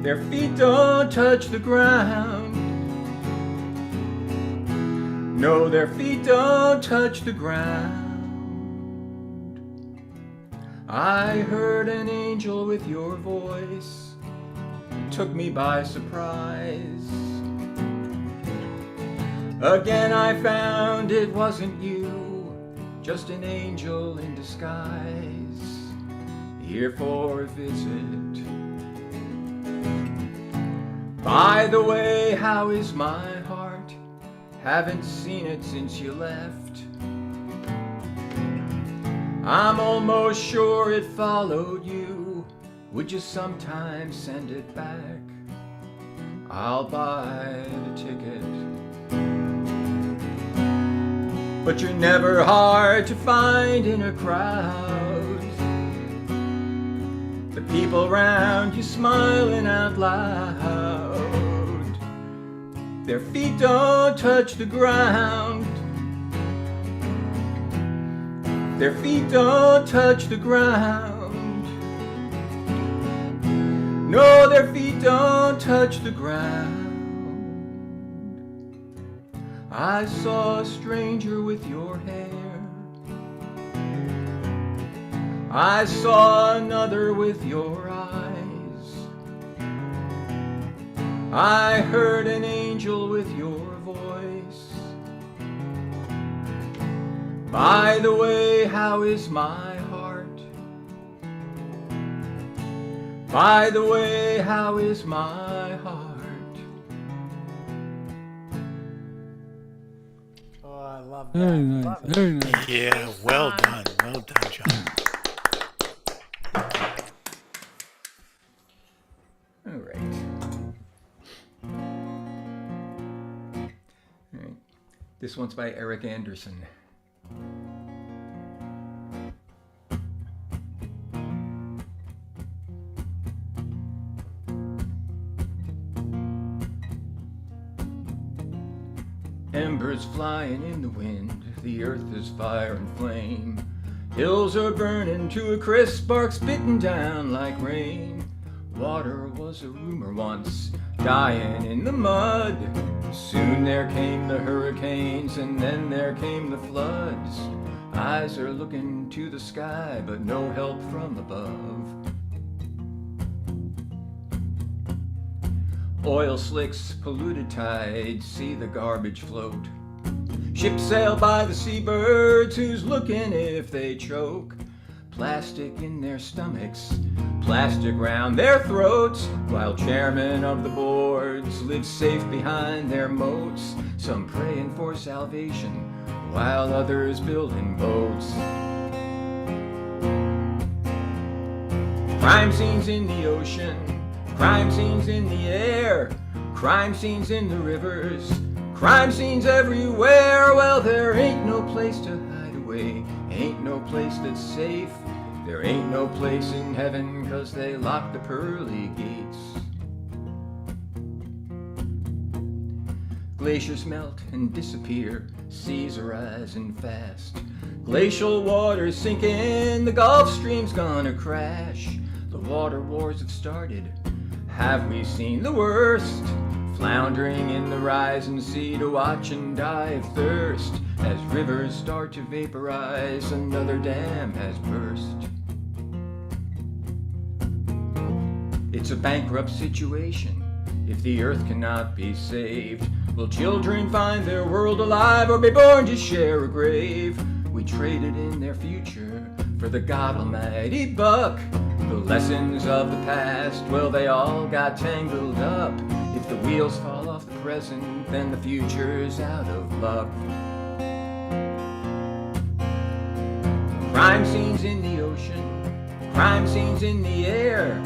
Their feet don't touch the ground. No, their feet don't touch the ground. I heard an angel with your voice, took me by surprise. Again I found it wasn't you, just an angel in disguise, here for a visit. By the way, how is my heart? Haven't seen it since you left. I'm almost sure it followed you. Would you sometime send it back? I'll buy the ticket. But you're never hard to find in a crowd. The people round you smiling out loud. Their feet don't touch the ground. Their feet don't touch the ground. No, their feet don't touch the ground. I saw a stranger with your hair. I saw another with your eyes. I heard an angel with your voice. By the way, how is my heart? By the way, how is my heart? Very nice. Very nice. Yeah, well done. Well done, John. All right. All right. This one's by Eric Anderson. Embers flying in the wind, the earth is fire and flame. Hills are burning to a crisp, sparks spitting down like rain. Water was a rumor once, dying in the mud. Soon there came the hurricanes, and then there came the floods. Eyes are looking to the sky, but no help from above. Oil slicks, polluted tides, see the garbage float. Ships sail by the seabirds, who's looking if they choke. plastic in their stomachs, plastic round their throats, while chairmen of the boards live safe behind their moats, some praying for salvation, while others building boats. Crime scenes in the ocean, crime scenes in the air, crime scenes in the rivers, crime scenes everywhere. Well, there ain't no place to hide away, ain't no place that's safe. There ain't no place in heaven, 'cause they locked the pearly gates. Glaciers melt and disappear, seas are rising fast. Glacial waters sinking, the Gulf Stream's gonna crash. The water wars have started, have we seen the worst? Floundering in the rising sea to watch and die of thirst. As rivers start to vaporize, another dam has burst. It's a bankrupt situation if the earth cannot be saved. Will children find their world alive or be born to share a grave? We traded in their future for the God Almighty buck. The lessons of the past, well, they all got tangled up. If the wheels fall off the present, then the future's out of luck. Crime scenes in the ocean, crime scenes in the air,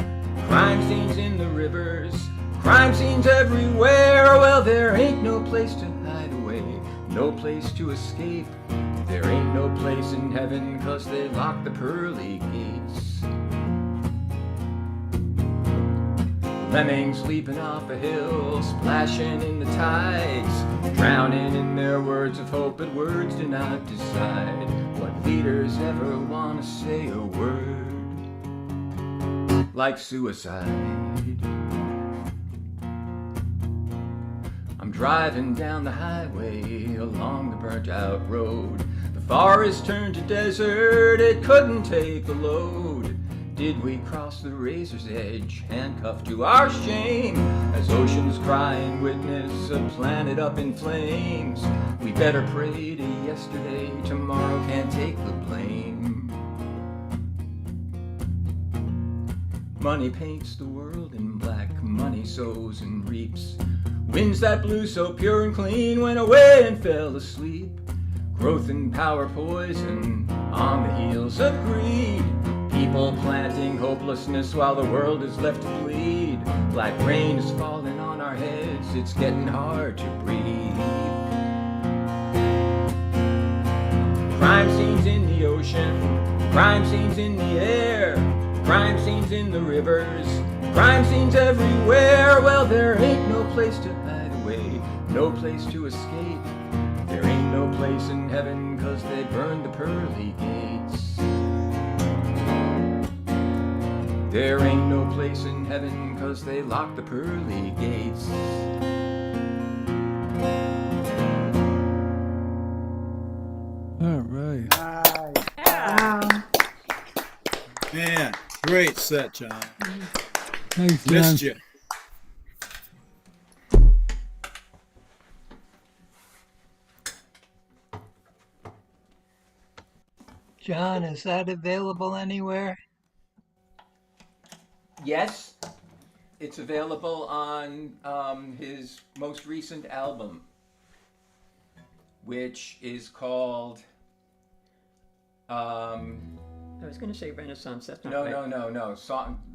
crime scenes in the rivers, crime scenes everywhere. Well, there ain't no place to hide away, no place to escape. There ain't no place in heaven, 'cause they locked the pearly gates. Lemmings leaping off a hill, splashing in the tides, drowning in their words of hope, but words do not decide. What leaders ever want to say a word like suicide? I'm driving down the highway along the burnt out road. The forest turned to desert, it couldn't take the load. Did we cross the razor's edge, handcuffed to our shame? As oceans cry and witness a planet up in flames. We better pray to yesterday, tomorrow can't take the blame. Money paints the world in black, money sows and reaps. Winds that blew so pure and clean went away and fell asleep. Growth and power poison on the heels of greed. People planting hopelessness while the world is left to bleed. Black rain is falling on our heads, it's getting hard to breathe. Crime scenes in the ocean, crime scenes in the air, crime scenes in the rivers, crime scenes everywhere. Well, there ain't no place to hide away, no place to escape. There ain't no place in heaven, 'cause they burned the pearly gates. There ain't no place in heaven, 'cause they locked the pearly gates. All right. Man, great set, John. Thanks, John. Missed you. John, is that available anywhere? Yes, it's available on his most recent album, which is called. I was going to say Renaissance. That's not right. No.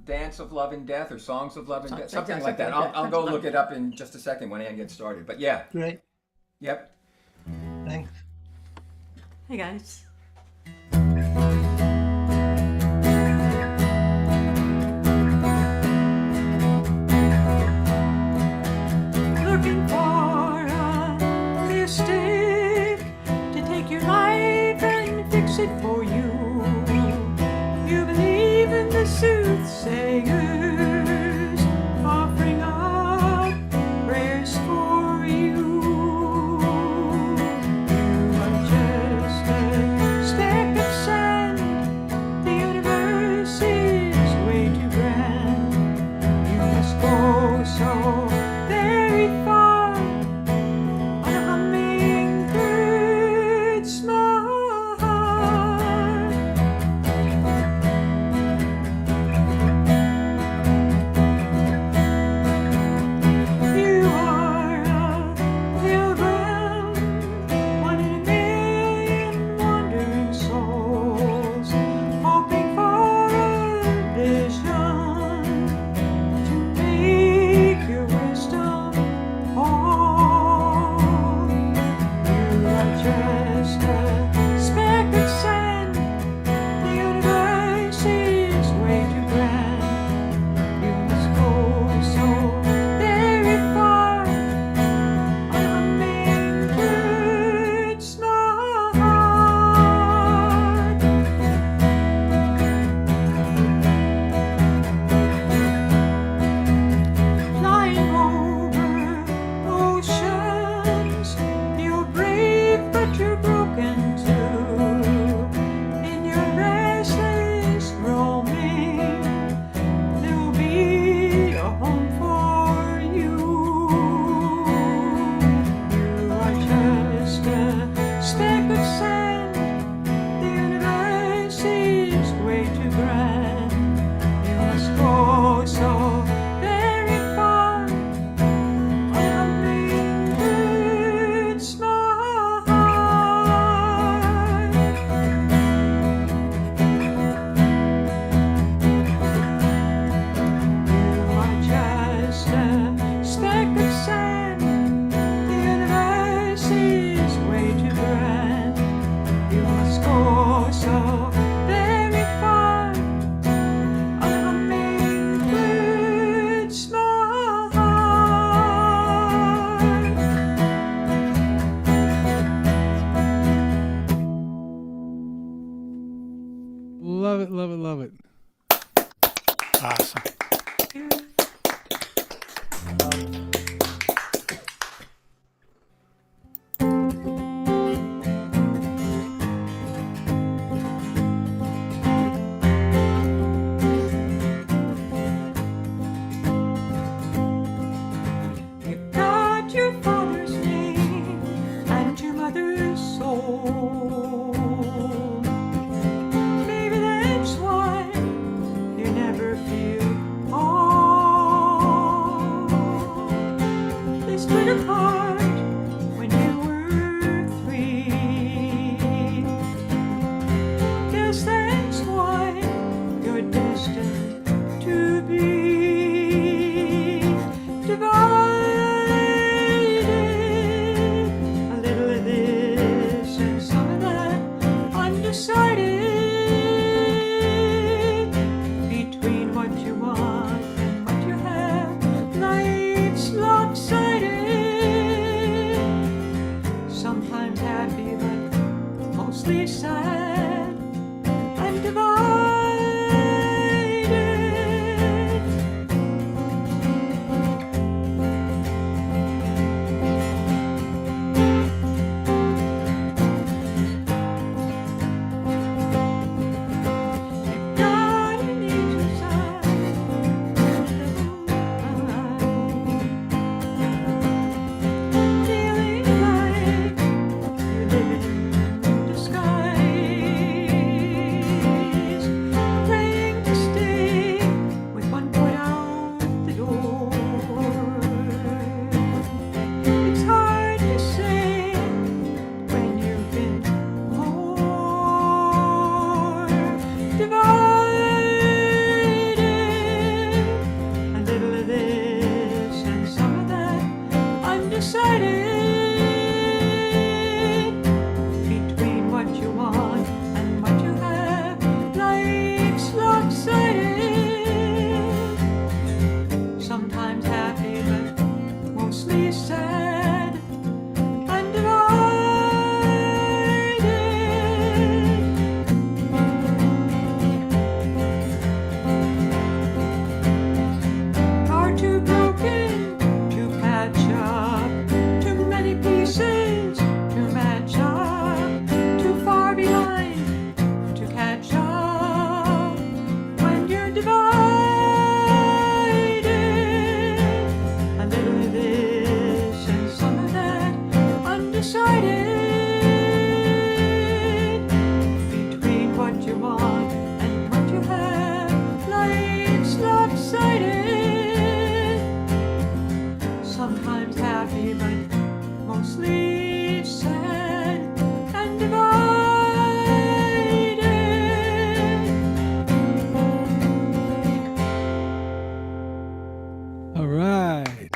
Dance of Love and Death or Songs of Love and Death, something like that. like that. I'll go look it up in just a second when Ann gets started. But yeah. Great. Yep. Thanks. Hey, guys. Looking for a mystic to take your life and fix it for you. You believe in the soothsayers, offering up prayers for you. You are just a Love it, love it, love it. Awesome. You got your father's name and your mother's soul. Maybe that's why you never feel home. They split apart when you were 3. Guess that's why you're destined to be divided. A little of this and some of that, undecided between what you want and what you have. Life's lopsided, sometimes happy but mostly sad and divided. God in each side, feeling like you're living in disguise, praying to stay with one foot out the door. It's hard to say when you've been more divided. A little of this and some of that, undecided between what you want and what you have. Life's lopsided, sometimes happy but mostly sad and divided. Are too broken to patch up, too many pieces to match up, too far behind to catch up when you're divided. A little of this and some of that, undecided between what you want and what you have. Life's lopsided, sometimes happy but mostly sad and divided. All right.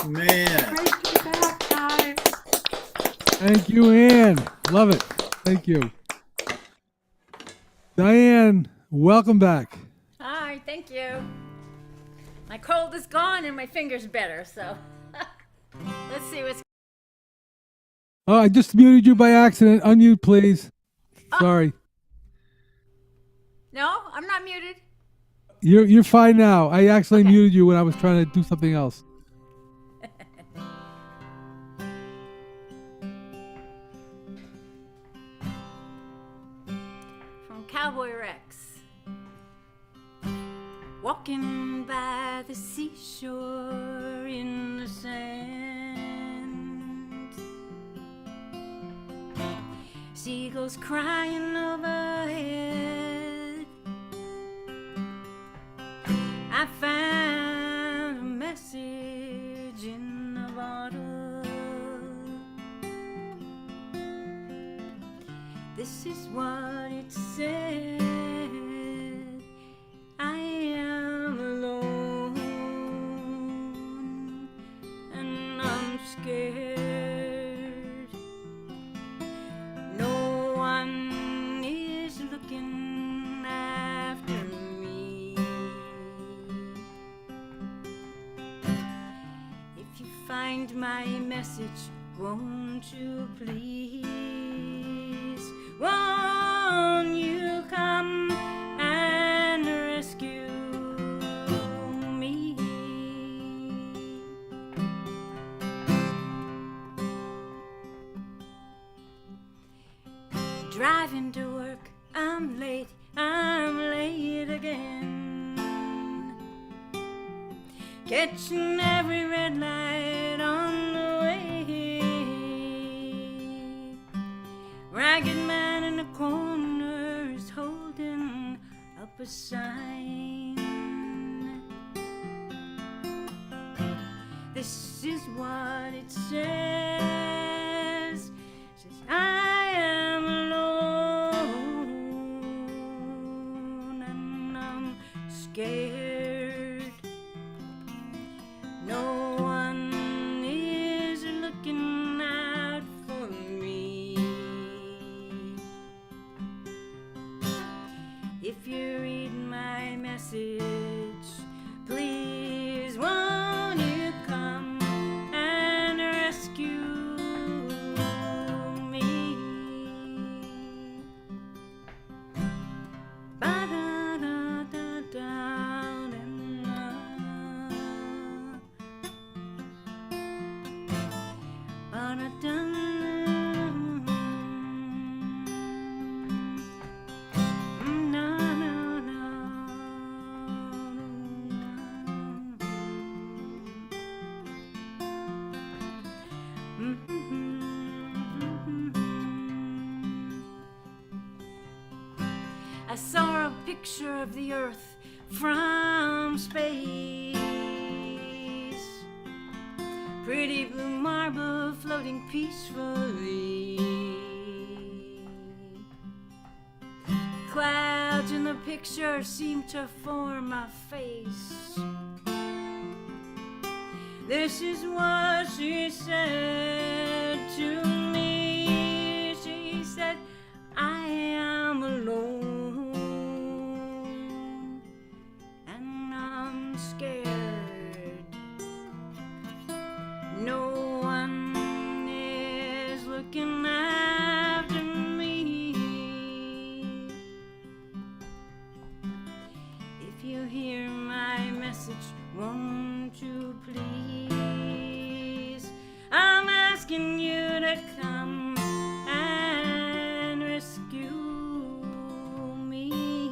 Man. Great to be back, guys. Thank you, Ann. Love it. Thank you. Diane, welcome back. Hi, thank you. My cold is gone and my finger's better, so let's see what's. Oh, I just muted you by accident. Unmute, please. Sorry. No, I'm not muted. You're fine now. I accidentally Okay. muted you when I was trying to do something else. From Cowboy Rex. Walking by the seashore in the sand, seagulls crying overhead. I found a message in the bottle. This is what it said. I am alone and I'm scared. No one is looking after me. If you find my message, won't you please, won't you late, I'm late again. Catching every red light on the way. Ragged man in the corner is holding up a sign. This is what it says. Says I am alone and I'm scared. No one is looking out for me. If you read my message, please won't you come and rescue me? I saw a picture of the earth from space. Pretty blue marble floating peacefully. Clouds in the picture seem to form a face. This is what she said to me. She said, I am alone and I'm scared. No one is looking after me. If you hear my message, won't you please? I'm asking you to come and rescue me.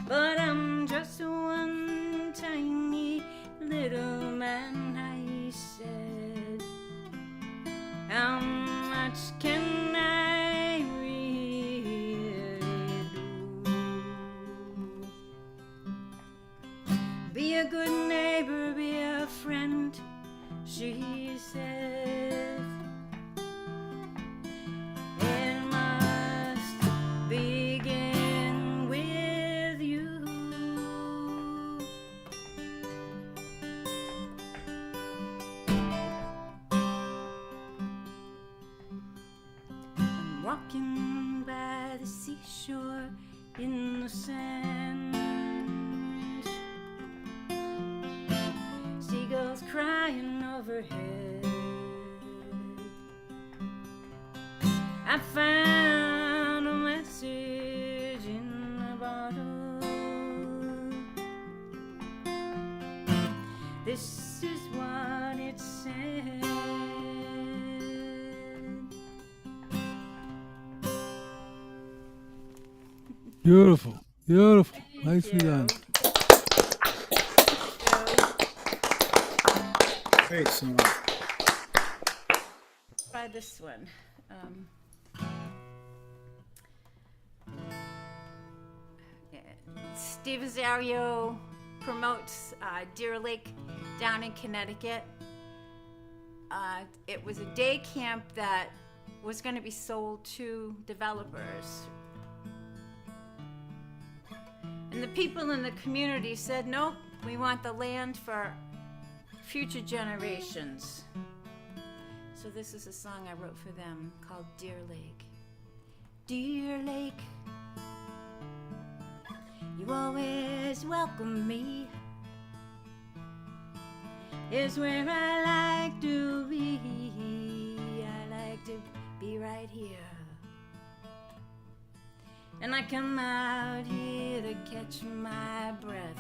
But I'm just one tiny little man, I said. How much can I really do? Be a good neighbor, be a friend, she said. It must begin with you. I'm walking by the seashore in the sand. Seagulls crying overhead. I found a message in a bottle. This is what it said. Beautiful, beautiful. Nicely done. Great song. Try this one. Steve Azario promotes Deer Lake down in Connecticut. It was a day camp that was going to be sold to developers. And the people in the community said, nope, we want the land for future generations. So this is a song I wrote for them called Deer Lake. Deer Lake, you always welcome me. Is where I like to be. I like to be right here. And I come out here to catch my breath.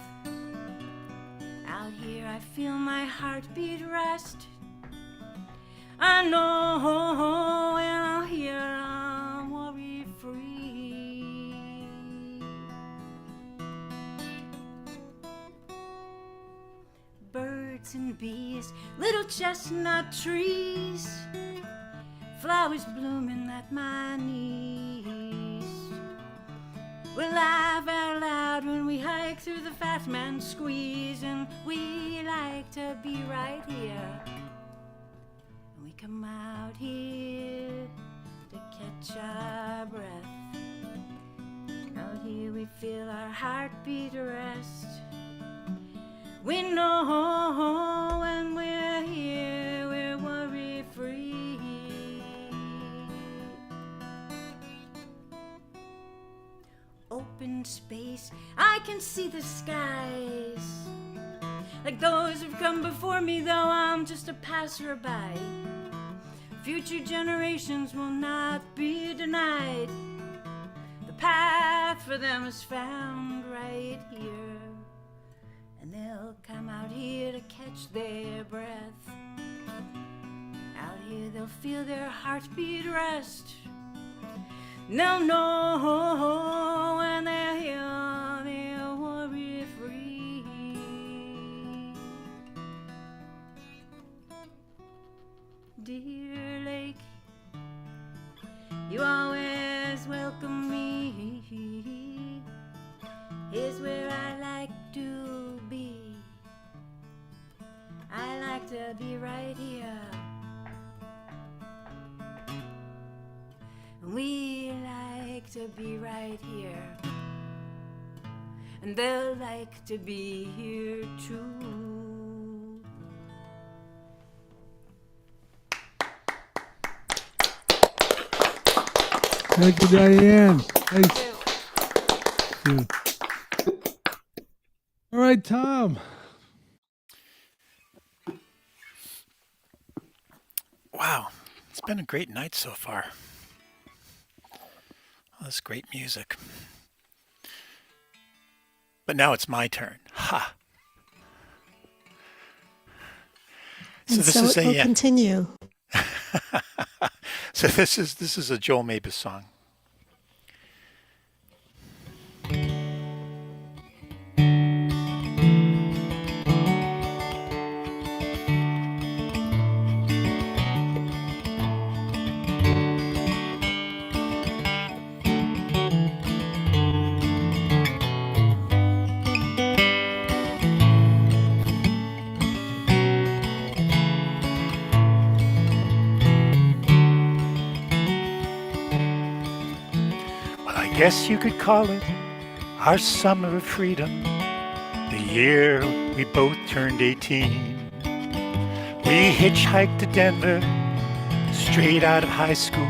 Out here I feel my heartbeat rest. I know when out here birds and bees, little chestnut trees, flowers blooming at my knees. We laugh out loud when we hike through the fat man squeeze, and we like to be right here. And we come out here to catch our breath. Out here we feel our heartbeat rest. We know when we're here we're worry-free. Open space, I can see the skies, like those who've come before me, though I'm just a passerby. Future generations will not be denied. The path for them is found right here, and they'll come out here to catch their breath. Out here they'll feel their heartbeat rest. They'll know when they're here, they're worry-free. Dear Lake, you always welcome me. Here's where I like to be. I like to be right here. We like to be right here, and they'll like to be here too. Thank you, Diane. Nice. Good. All right, Tom. Wow, it's been a great night so far. All this great music. But now it's my turn. Ha! And so it will continue. So this is a Joel Mabus song. Guess you could call it our summer of freedom, the year we both turned 18. We hitchhiked to Denver, straight out of high school.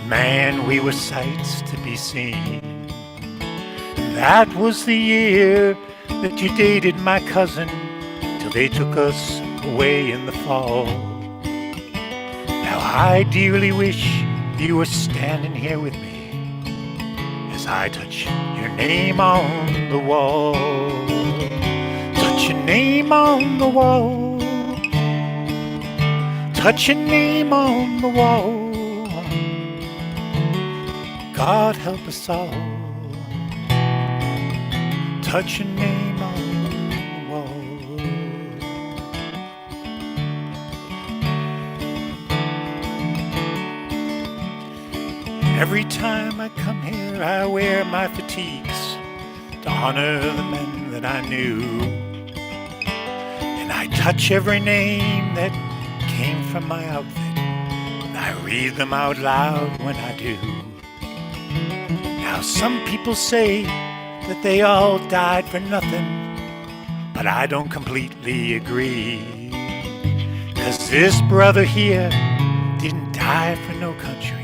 Man, we were sights to be seen. That was the year that you dated my cousin, till they took us away in the fall. Now I dearly wish you were standing here with me, I touch your name on the wall. Touch your name on the wall. Touch your name on the wall. God help us all. Touch your name on the wall. Every time I come here, I wear my fatigues to honor the men that I knew. And I touch every name that came from my outfit, and I read them out loud when I do. Now some people say that they all died for nothing, but I don't completely agree. 'Cause this brother here didn't die for no country.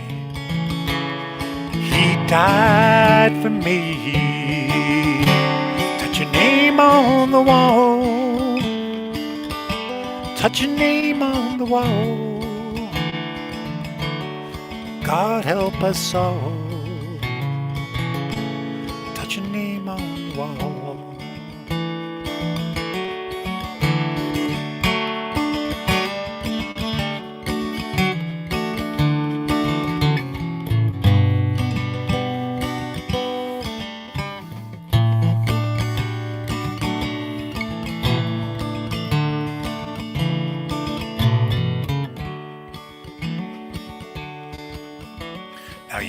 He died for me. Touch your name on the wall. Touch your name on the wall. God help us all. Touch your name on the wall.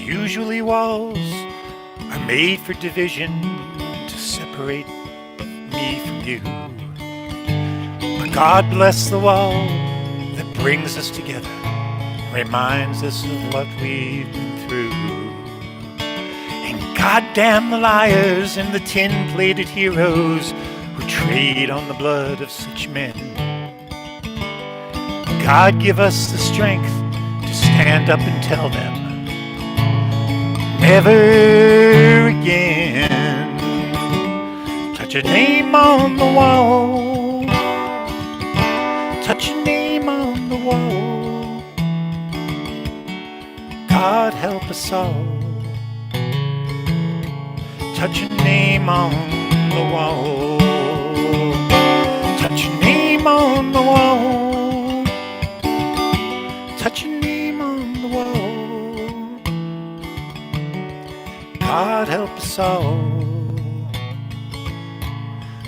Usually walls are made for division to separate me from you. But God bless the wall that brings us together, reminds us of what we've been through. And goddamn the liars and the tin-plated heroes who trade on the blood of such men. God give us the strength to stand up and tell them, never again. Touch your name on the wall. Touch your name on the wall. God help us all. Touch your name on the wall. Touch your name on the wall. Touch your name on the wall. God help us all.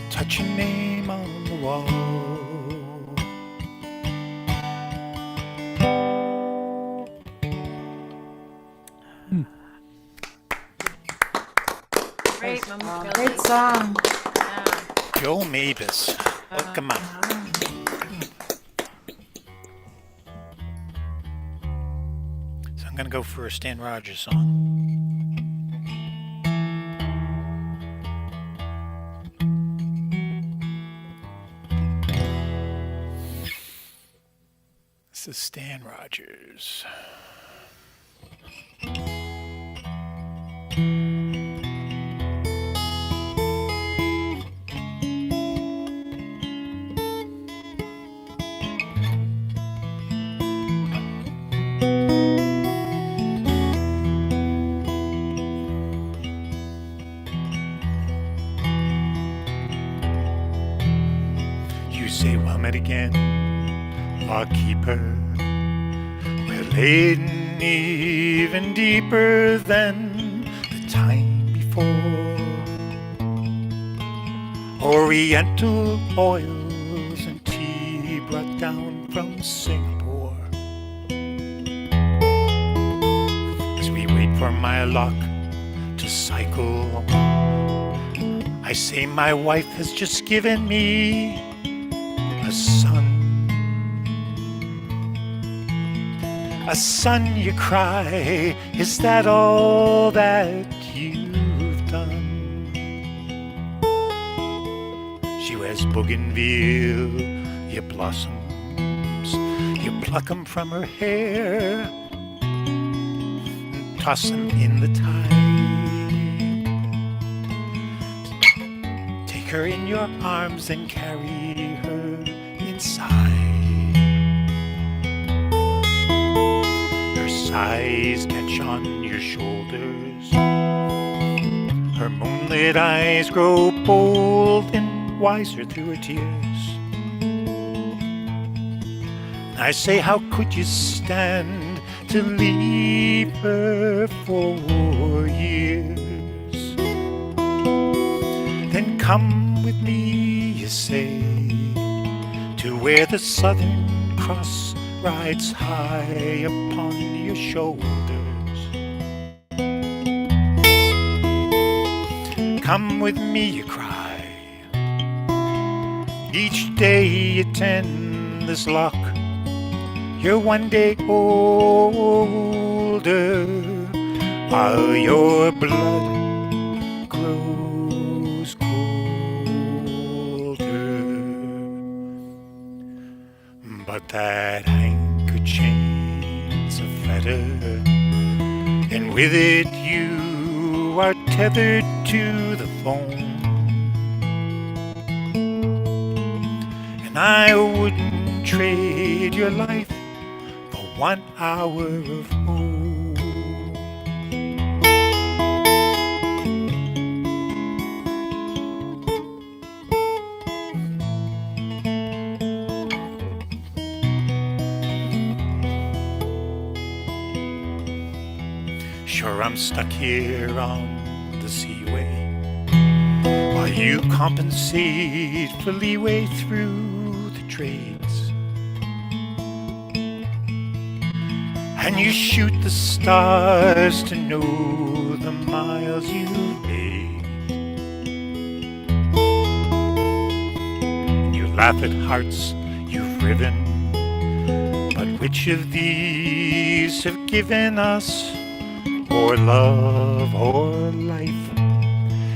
Touch your name on the wall. Great, Great song. Joe Mavis, welcome up. So I'm gonna go for a Stan Rogers song. This is Stan Rogers. You say, well met again, lockkeeper. We're laden even deeper than the time before. Oriental oils and tea brought down from Singapore. As we wait for my lock to cycle, I say my wife has just given me a son. A son, you cry, is that all that you've done? She wears bougainville, your blossoms, you pluck 'em from her hair and toss 'em in the tide. Take her in your arms and carry her inside. Sighs catch on your shoulders. Her moonlit eyes grow bold and wiser through her tears. I say, how could you stand to leave her for years? Then come with me, you say, to where the Southern Cross rides high upon your shoulders. Come with me, you cry. Each day you tend this lock. You're one day older, while your blood grows colder. But that handkerchief's a fetter, and with it you are tethered to the phone. And I wouldn't trade your life for 1 hour of home. Sure, I'm stuck here on the seaway while you compensate for leeway through the trades. and you shoot the stars to know the miles you've made. And you laugh at hearts you've riven, but which of these have given us or love or life?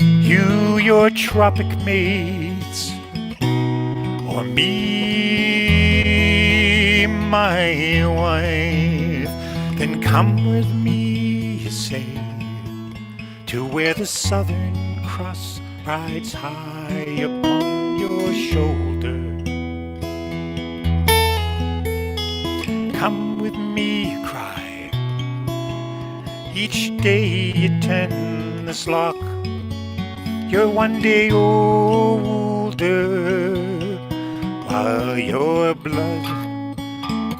You, your tropic mates, or me, my wife? Then come with me, you say, to where the Southern Cross rides high upon your shoulder. Come with me, you cry. Each day you tend this lock, you're one day older, while your blood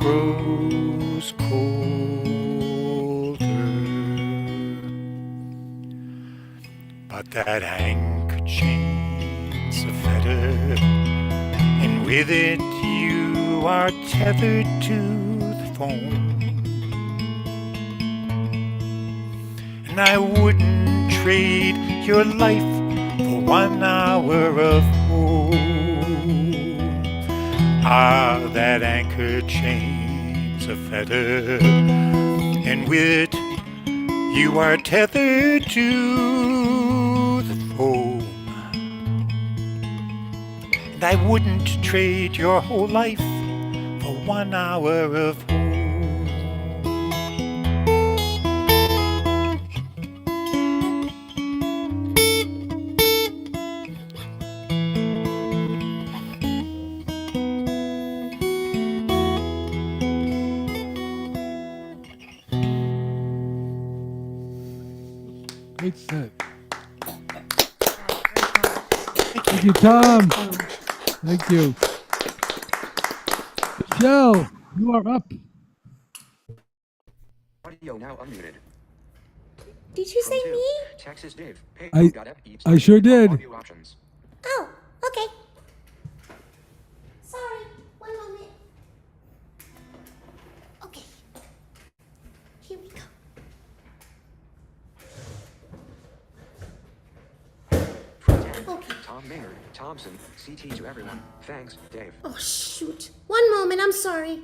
grows colder. But that anchor chain's a fetter, and with it you are tethered to the foam. And I wouldn't trade your life for 1 hour of home. Ah, that anchor chain's a fetter, and with it you are tethered to the foam. And I wouldn't trade your whole life for 1 hour of home. Great set. Thank you, Tom. Thank you. Michelle, you are up. Audio now unmuted. Did you say me? Texas Dave. I sure did. Oh, okay. Sorry, one moment. Okay. Here we go. Tom Maynard, Thompson, CT to everyone. Thanks, Dave. Oh, shoot. One moment, I'm sorry.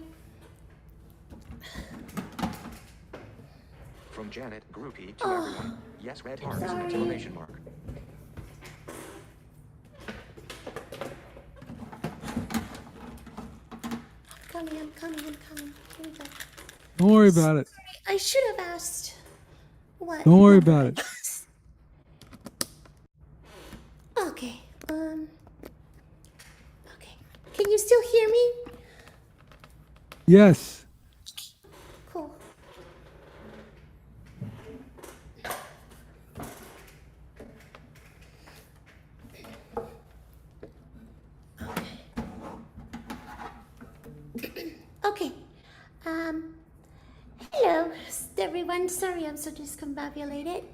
From Janet, groupie to everyone. Yes, red hearts, exclamation mark. I'm coming. Here we go. Don't worry about it. Sorry, I should have asked. What? Don't worry about it. Okay. Okay. Can you still hear me? Yes. Cool. Okay. Hello, everyone. Sorry I'm so discombobulated.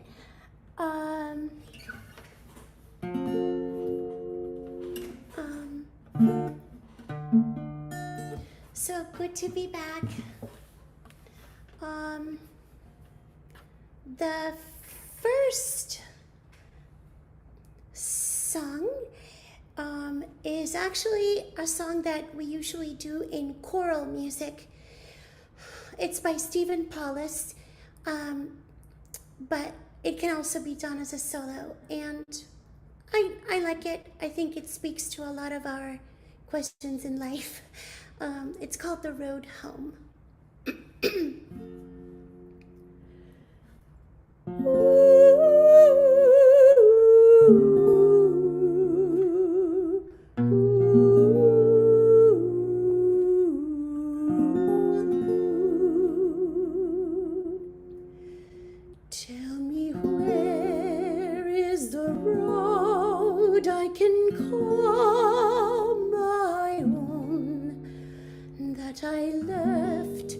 So good to be back. The first song is actually a song that we usually do in choral music. It's by Stephen Paulus, but it can also be done as a solo, and I like it. I think it speaks to a lot of our questions in life. It's called The Road Home. Tell me, where is the road I can call my own, that I left,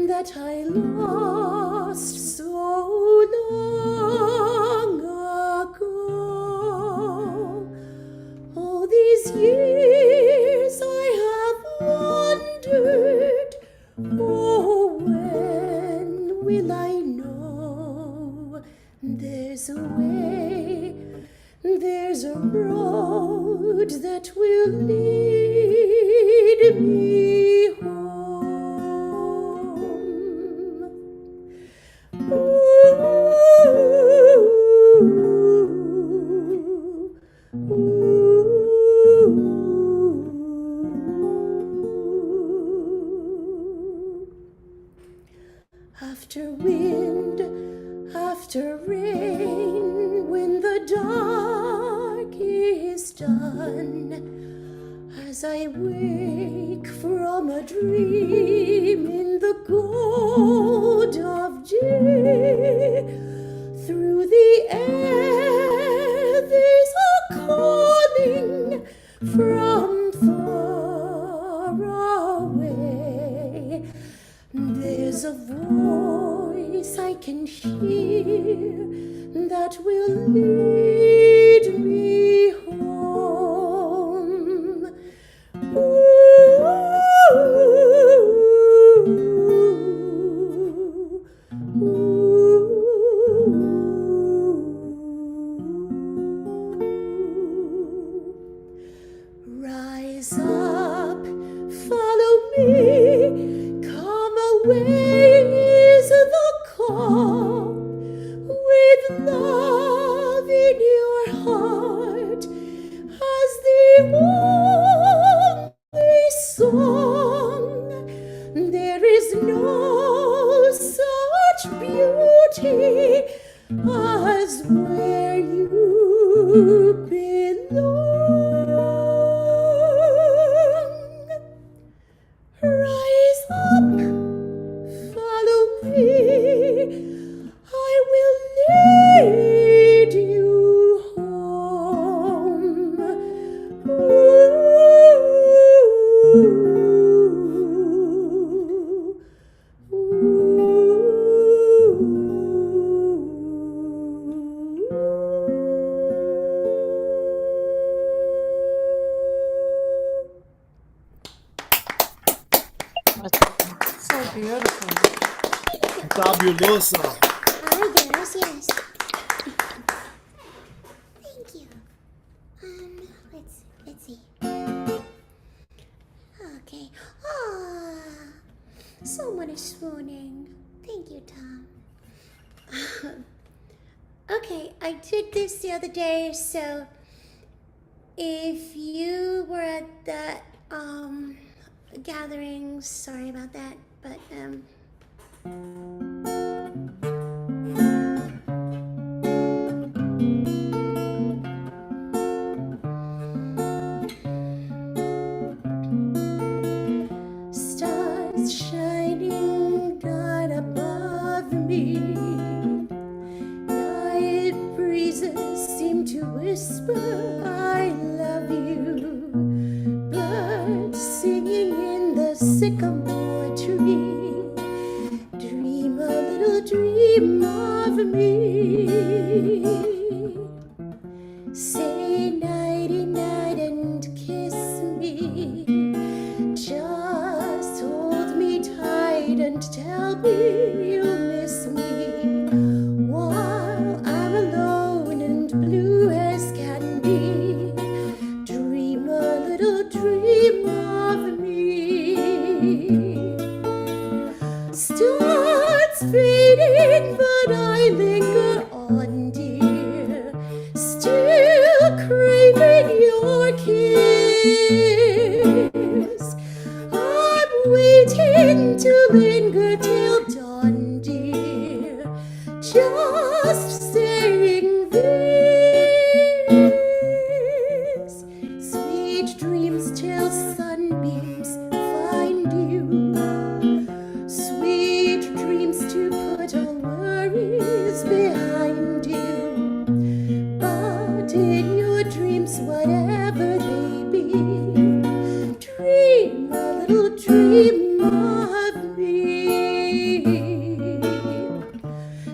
that I lost so long ago? All these years I have wandered, oh, where There's a way, there's a road that will lead me home. After wind, after rain, when the dark is done, as I wake from a dream in the gold of day, through the air there's a calling from far away. There's a voice I can hear that will lead me home. Rise up, follow me, come away is the call. With love in your heart as the only song, there is no such beauty as where you belong. Rise up, follow me, I will lead you home. So beautiful. Fabulosa. Hi, girls, yes. Thank you. Let's see. Okay. Someone is swooning. Thank you, Tom. Okay, I did this the other day, so if you were at that gathering, sorry about that, but stars shining bright above me, night breezes seem to whisper I love you, birds singing in the sycamore tree, dream a little dream of me. Say nighty night and kiss me, just hold me tight and tell me you'll miss me while I'm alone and blue as can be. Dream a little dream of me. Starts fading, but I linger on, dear, still craving your kiss. I'm waiting to linger till dawn, dear, just saying this. Sweet dreams till sunbeams find you, sweet dreams to put all worries behind you. But in your dreams, whatever they be, dream a little dream of me.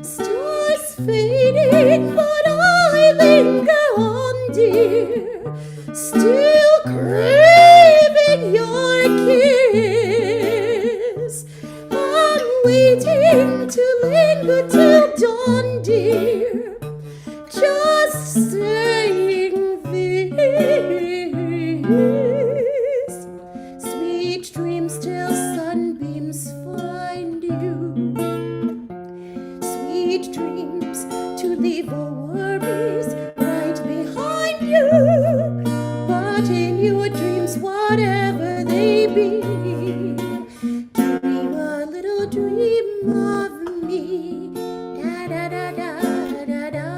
Stars fading, but I linger on, dear, still craving your kiss. I'm waiting to linger till dawn, dear, here, just saying this. Sweet dreams till sunbeams find you. Sweet dreams to leave all worries right behind you. But in your dreams, whatever they be, dream a little dream of me. Da da da da da da da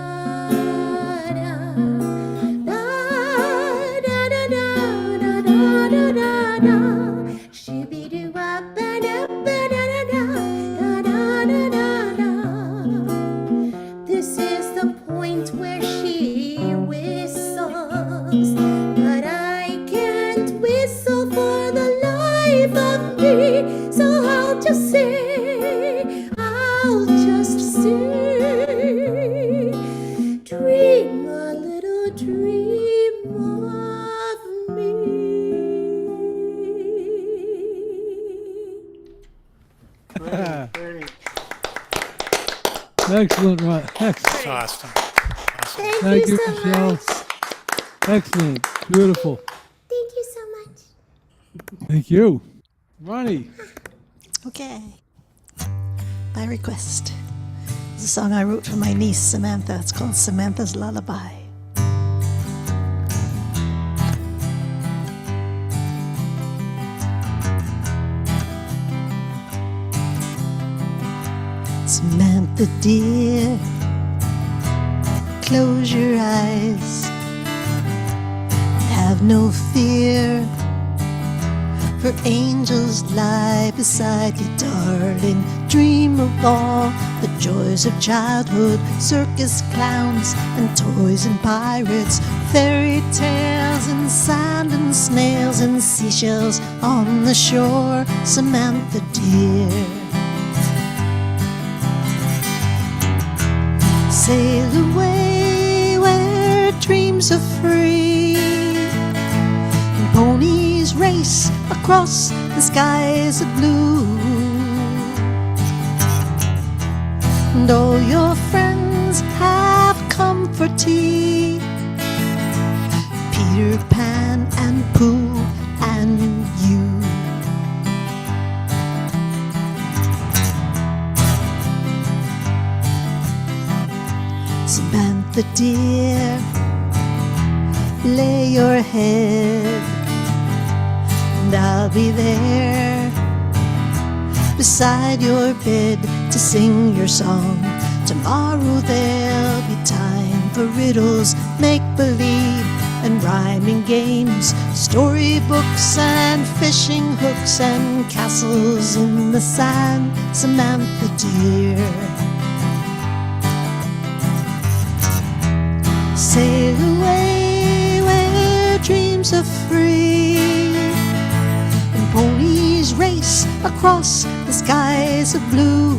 da da da da da da da da. Shibby doo ba ba da ba da da da da da da da. This is the point where she whistles, but I can't whistle for the life of me. So I'll just say, dream a little dream of me. Excellent, Ron. Excellent. Awesome. Thank you, Michelle. Excellent. Beautiful. Thank you so much. Thank you. Ronnie. Okay. By request. It's a song I wrote for my niece, Samantha. It's called Samantha's Lullaby. Samantha, dear, close your eyes. Have no fear, for angels lie beside you, darling. Dream of all the joys of childhood, circus clowns and toys and pirates, fairy tales and sand and snails and seashells on the shore, Samantha, dear. Sail away where dreams are free, and ponies race across the skies of blue, and all your friends have come for tea, Peter Pan and Pooh and you. Samantha, dear, lay your head, and I'll be there beside your bed to sing your song. Tomorrow there'll be time for riddles, make-believe, and rhyming games, storybooks and fishing hooks and castles in the sand, Samantha, dear. Sail away where dreams are free, and ponies race across the skies of blue,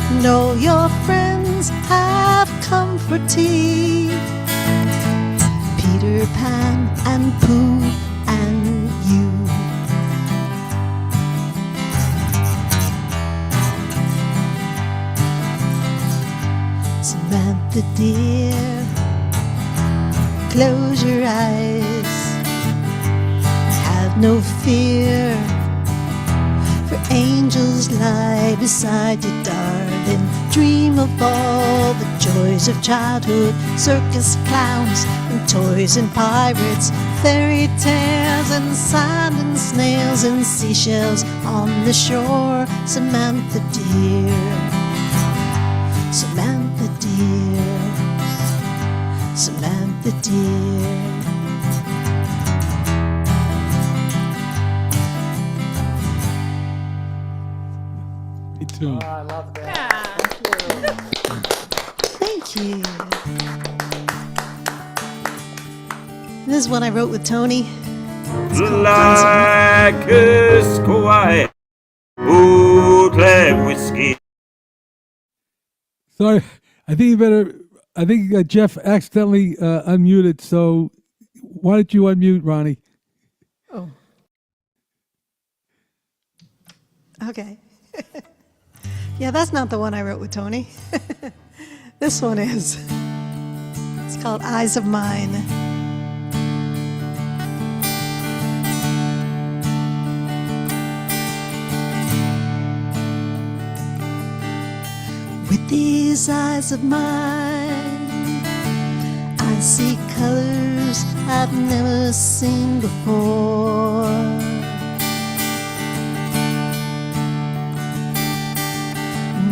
and all your friends have come for tea, Peter Pan and Pooh and you. Samantha, dear, close your eyes. Have no fear, for angels lie beside you, darling. Dream of all the joys of childhood, circus clowns and toys and pirates, fairy tales and sand and snails and seashells on the shore, Samantha, dear. Samantha, dear, Samantha, dear. Me too. I love that. Thank you. This is one I wrote with Tony. Like a squire, bootleg whiskey. Sorry, I think you better. I think Jeff accidentally unmuted. So why don't you unmute, Ronnie? Oh. Okay. Yeah, that's not the one I wrote with Tony. This one is. It's called Eyes of Mine. With these eyes of mine, I see colors I've never seen before.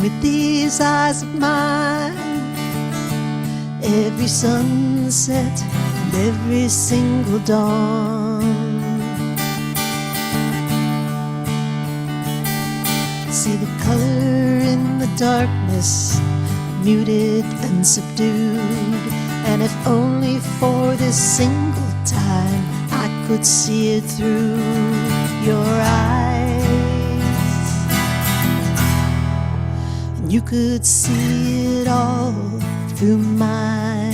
With these eyes of mine, every sunset and every single dawn, see the color in the darkness, muted and subdued. And if only for this single time I could see it through your eyes, and you could see it all through mine.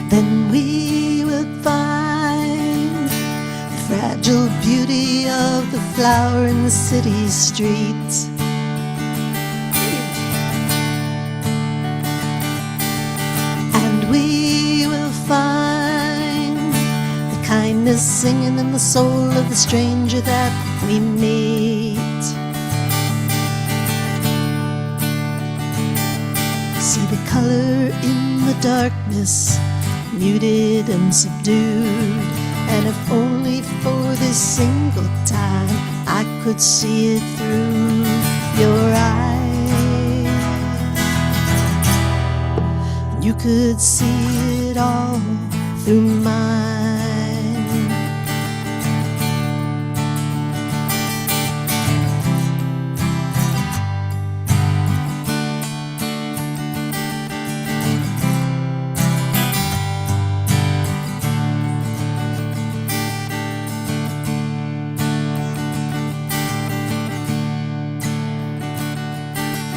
Then we will find the fragile beauty of the flower in the city streets. And we will find the kindness singing in the soul of the stranger that we meet. See the color in the darkness, muted and subdued. And if only for this single time I could see it through your eyes, and you could see it all through mine.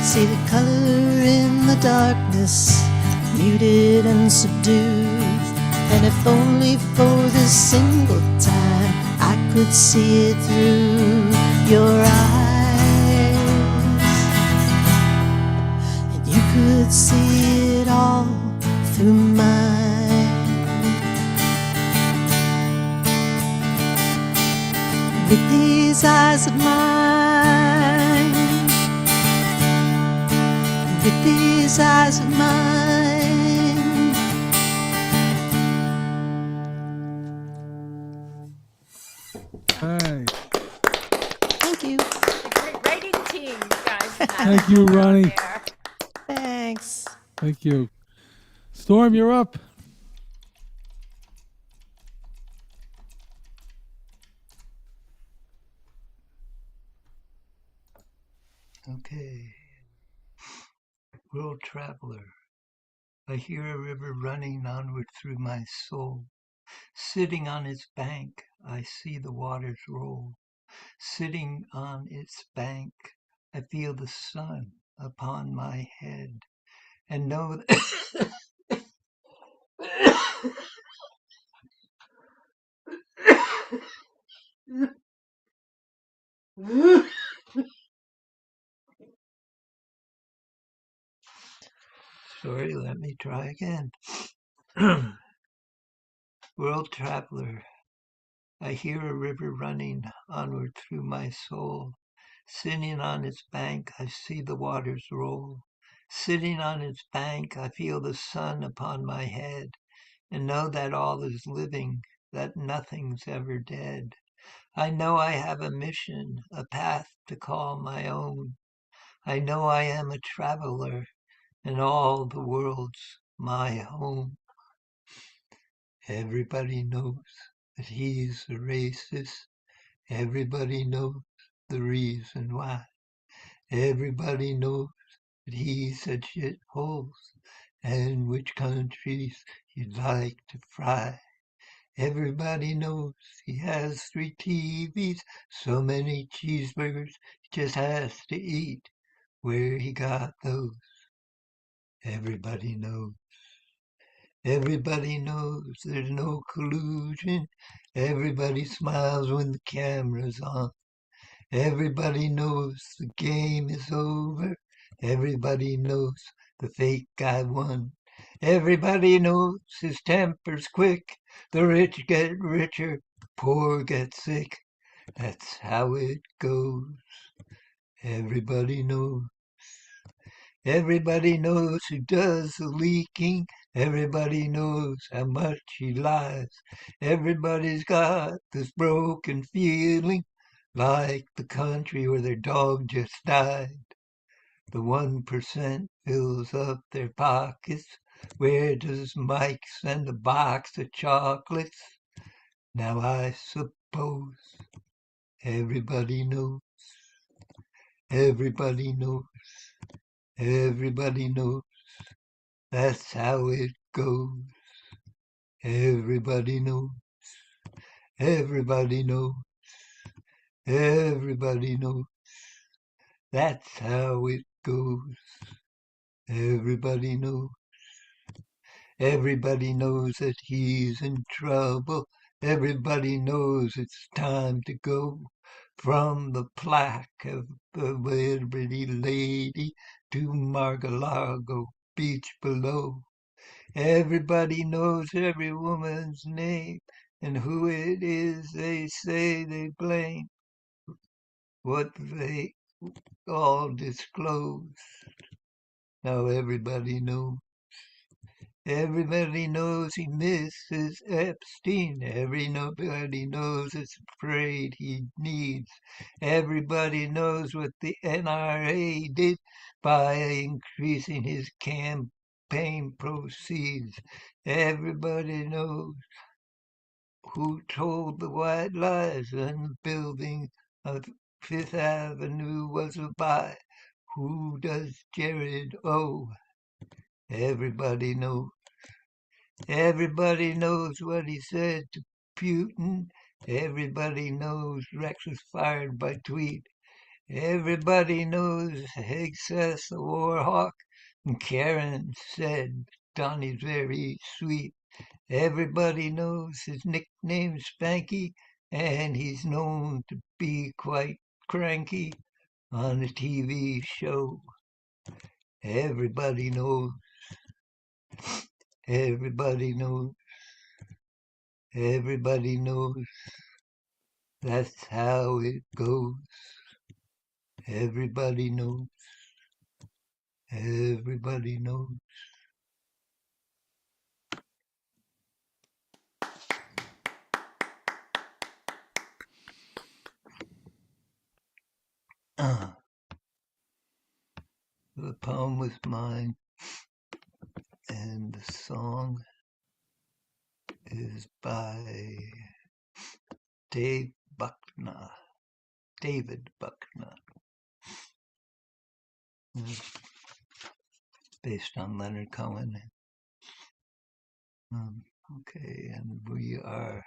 See the color in the darkness, muted and subdued. And if only for this single time I could see it through your eyes, and you could see it all through mine. With these eyes of mine, with these eyes of mine. Hey. Thank you. Great writing team, you guys. Thank you, Ronnie. Thanks. Thank you. Storm, you're up. Okay. World traveler, I hear a river running onward through my soul. Sitting on its bank, I see the waters roll. Sitting on its bank, I feel the sun upon my head, and know that Sorry, let me try again. World traveler, I hear a river running onward through my soul. Sitting on its bank, I see the waters roll. Sitting on its bank, I feel the sun upon my head, and know that all is living, that nothing's ever dead. I know I have a mission, a path to call my own. I know I am a traveler, and all the world's my home. Everybody knows that he's a racist. Everybody knows the reason why. Everybody knows that he said shit holes and which countries he'd like to fry. Everybody knows he has 3 TVs, so many cheeseburgers he just has to eat. Where he got those, everybody knows. Everybody knows there's no collusion. Everybody smiles when the camera's on. Everybody knows the game is over. Everybody knows the fake guy won. Everybody knows his temper's quick. The rich get richer, poor get sick. That's how it goes. Everybody knows. Everybody knows who does the leaking. Everybody knows how much he lies. Everybody's got this broken feeling, like the country where their dog just died. The 1% fills up their pockets. Where does Mike send a box of chocolates? Now I suppose everybody knows. Everybody knows. Everybody knows. That's how it goes. Everybody knows. Everybody knows. Everybody knows. That's how it goes. Everybody knows. Everybody knows that he's in trouble. Everybody knows it's time to go from the plaque of the Liberty Lady to Mar-a-Lago beach below. Everybody knows every woman's name and who it is they say they blame. What they all disclose. Now everybody knows. Everybody knows he misses Epstein. Everybody knows it's afraid he needs. Everybody knows what the NRA did by increasing his campaign proceeds. Everybody knows who told the white lies and the building of Fifth Avenue was a buy. Who does Jared owe? Everybody knows. Everybody knows what he said to Putin. Everybody knows Rex was fired by tweet. Everybody knows Excess the war hawk. And Karen said Donnie's very sweet. Everybody knows his nickname's Spanky, and he's known to be quite cranky on a TV show. Everybody knows. Everybody knows. Everybody knows. That's how it goes. Everybody knows. Everybody knows. The poem was mine, and the song is by David Buckner. Based on Leonard Cohen. Okay, and we are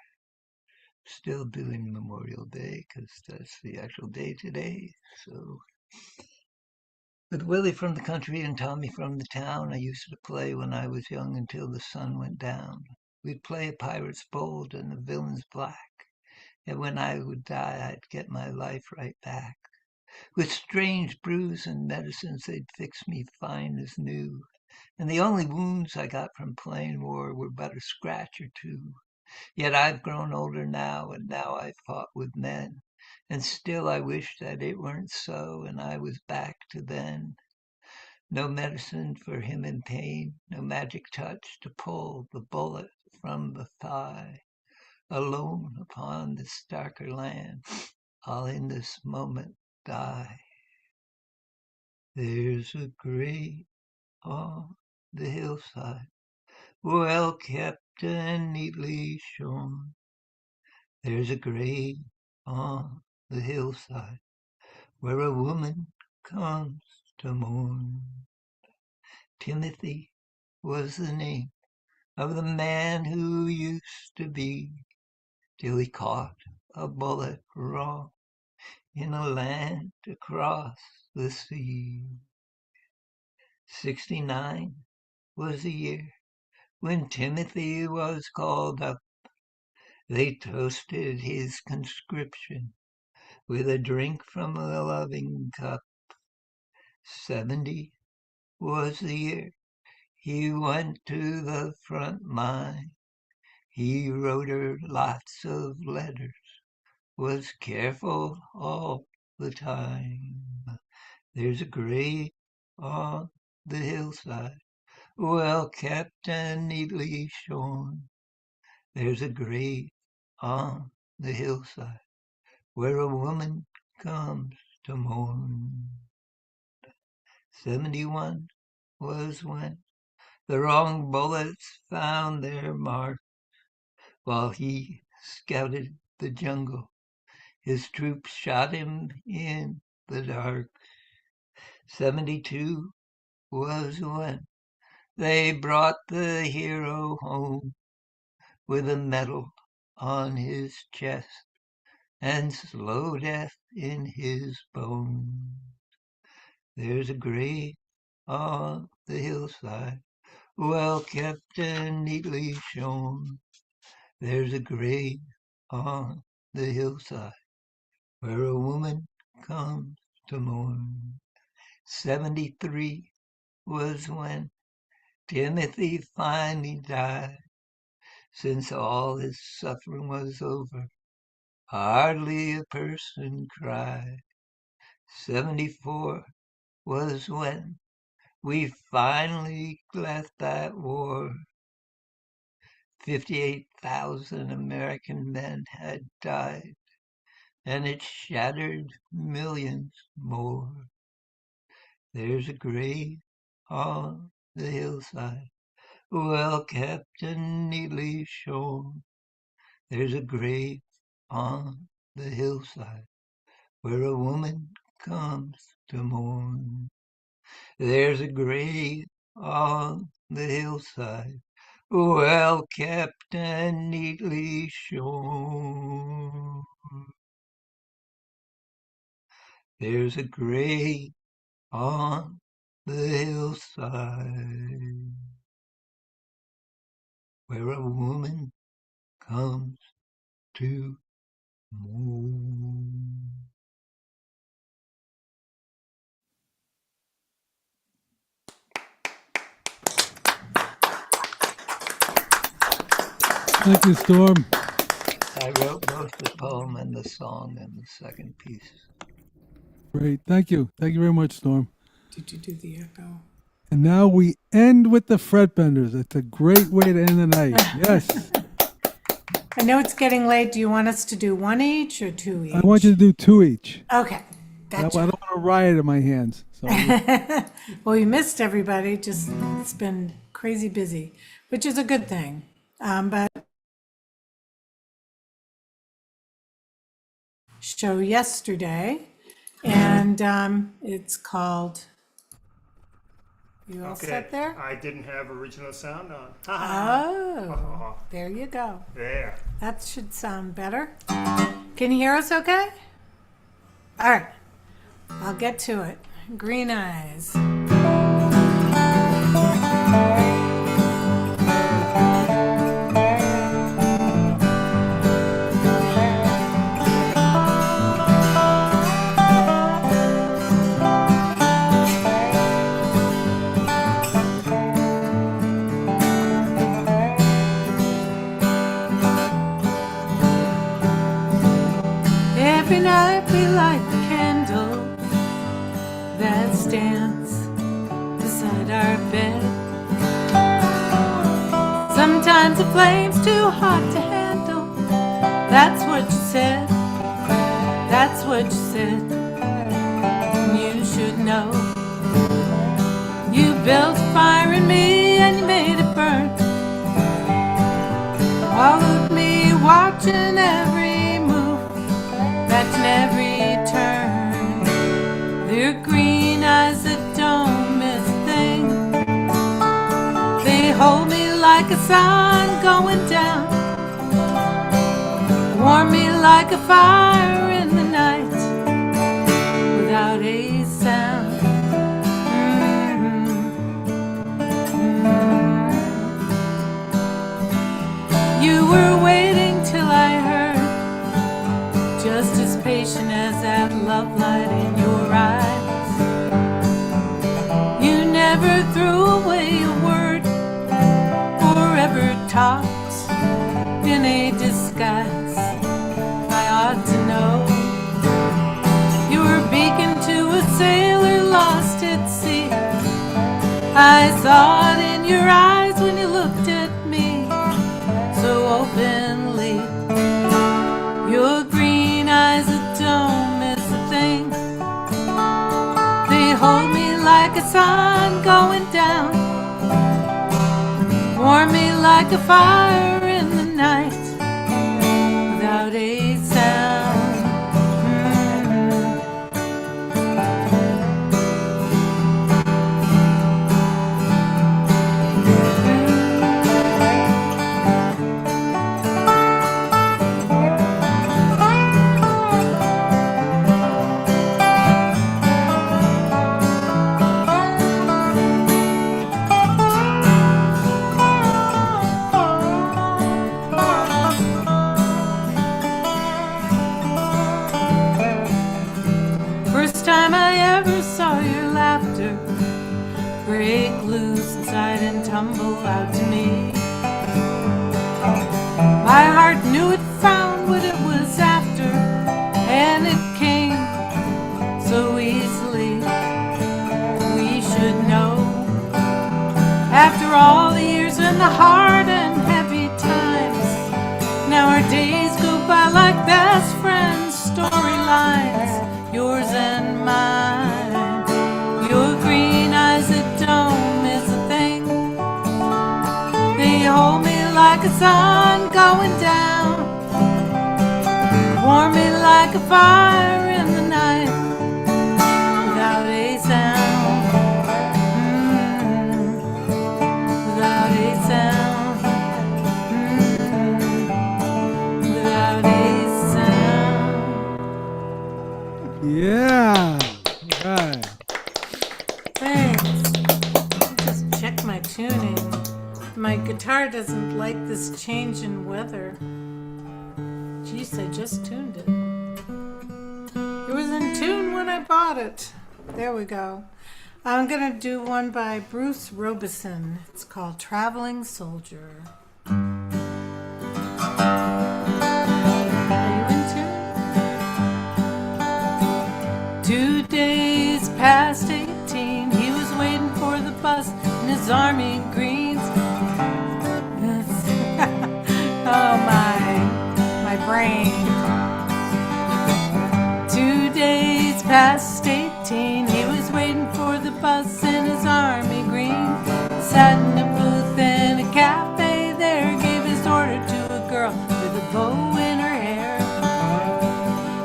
still doing Memorial Day because that's the actual day today. So, with Willie from the country and Tommy from the town, I used to play when I was young until the sun went down. We'd play a pirate's bold and the villain's black. And when I would die, I'd get my life right back. With strange brews and medicines, they'd fix me fine as new. And the only wounds I got from playing war were but a scratch or two. Yet I've grown older now, and now I fought with men. And still I wish that it weren't so, and I was back to then. No medicine for him in pain, no magic touch to pull the bullet from the thigh. Alone upon this darker land, I'll in this moment die. There's a grave on the hillside, well kept and neatly shorn. There's a grave on the hillside where a woman comes to mourn. Timothy was the name of the man who used to be, till he caught a bullet wrong in a land across the sea. 69 was the year When Timothy was called up, they toasted his conscription with a drink from a loving cup. 70 was the year he went to the front line. He wrote her lots of letters, was careful all the time. There's a grave on the hillside, well kept and neatly shorn. There's a grave on the hillside where a woman comes to mourn. 71 was when the wrong bullets found their mark while he scouted the jungle. His troops shot him in the dark. 72 was when they brought the hero home with a medal on his chest and slow death in his bones. There's a grave on the hillside, well kept and neatly shown. There's a grave on the hillside where a woman comes to mourn. 73 was when Timothy finally died. Since all his suffering was over, hardly a person cried. 74 was when we finally left that war. 58,000 American men had died, and it shattered millions more. There's a grave on the hillside, well kept and neatly shown. There's a grave on the hillside where a woman comes to mourn. There's a grave on the hillside, well kept and neatly shown. There's a grave on the hillside where a woman comes to mourn. Thank you, Storm. I wrote both the poem and the song in the second piece. Great. Thank you. Thank you very much, Storm. Did you do the echo? And now we end with the Fretbenders. It's a great way to end the night. Yes. I know it's getting late. Do you want us to do one each or two each? I want you to do two each. Okay. I Gotcha. don't want a riot in my hands. So Well, you missed everybody. Just it's been crazy busy, which is a good thing. But show yesterday, and it's called. You all set there? I didn't have original sound on. Oh, there you go. There. That should sound better. Can you hear us okay? All right. I'll get to it. Green eyes. Every night we light the candle that stands beside our bed. Sometimes the flame's too hot to handle. That's what you said. That's what you said. You should know. You built a fire in me and you made it burn. Followed me watching every move, matching every turn. Their green eyes that don't miss a thing. They hold me like a sun going down, warm me like a fire in the night without a sound. You were waiting till I heard, just as patient as that love light in your eyes. You never threw away a word or ever talked in a disguise. I ought to know. You were a beacon to a sailor lost at sea. I saw it in your eyes when you looked at me so openly. Your green eyes that don't miss a thing. They hold me like a sun going down, warm me like a fire in the night without a sound. First time I ever saw your laughter break loose inside and tumble out to me. My heart knew it found what it was after, and it came so easily. We should know. After all the years and the hard and heavy times, now our days go by like best friends, storylines, yours and mine. Your green eyes that don't miss a thing. They hold me like a sun going down, warm me like a fire in the night without a sound. Without a sound. Without a sound. Yeah. Right. Thanks. Just check my tuning. My guitar doesn't like this change in weather. Jeez, I just tuned it. It was in tune when I bought it. There we go. I'm going to do one by Bruce Robeson. It's called Traveling Soldier. Are you in tune? 2 days past 18, he was waiting for the bus in his army greens. Oh my brain. 2 days past 18, he was waiting for the bus in his army green. Sat in a booth in a cafe there, gave his order to a girl with a bow in her hair.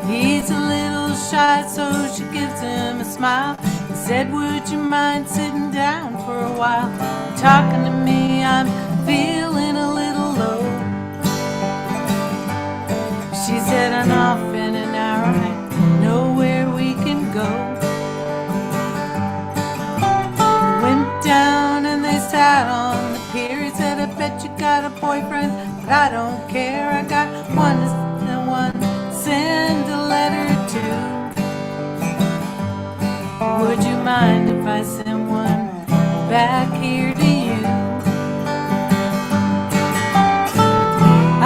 He's a little shy, so she gives him a smile. He said, would you mind sitting down for a while? Talking to me, I'm feeling a little low. She said, I'm off in an hour, I know where we can go. Went down and they sat on the pier. He said, I bet you got a boyfriend, but I don't care. I got one to send a letter to. Would you mind if I send one back here to you?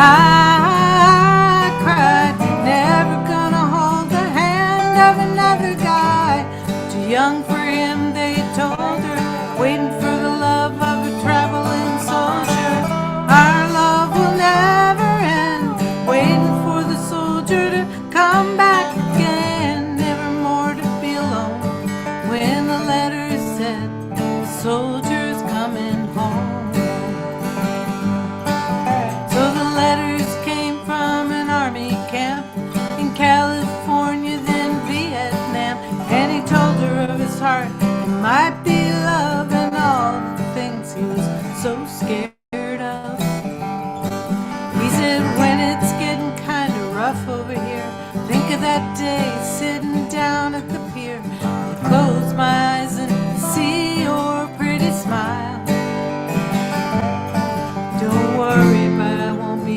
I cried, never gonna hold the hand of another guy. Too young for him, they told her, waiting for the love of a traveling soldier. Our love will never end, waiting for the soldier to come back again, never more to be alone. When the letter said, the soldier's coming home. So the letters came from an army camp in California, then Vietnam. And he told her of his heart, it might be love and all the things he was so scared of. He said, when it's getting kind of rough over here, think of that day sitting down at the pier. I close my eyes and see your pretty smile. Don't worry, but I won't be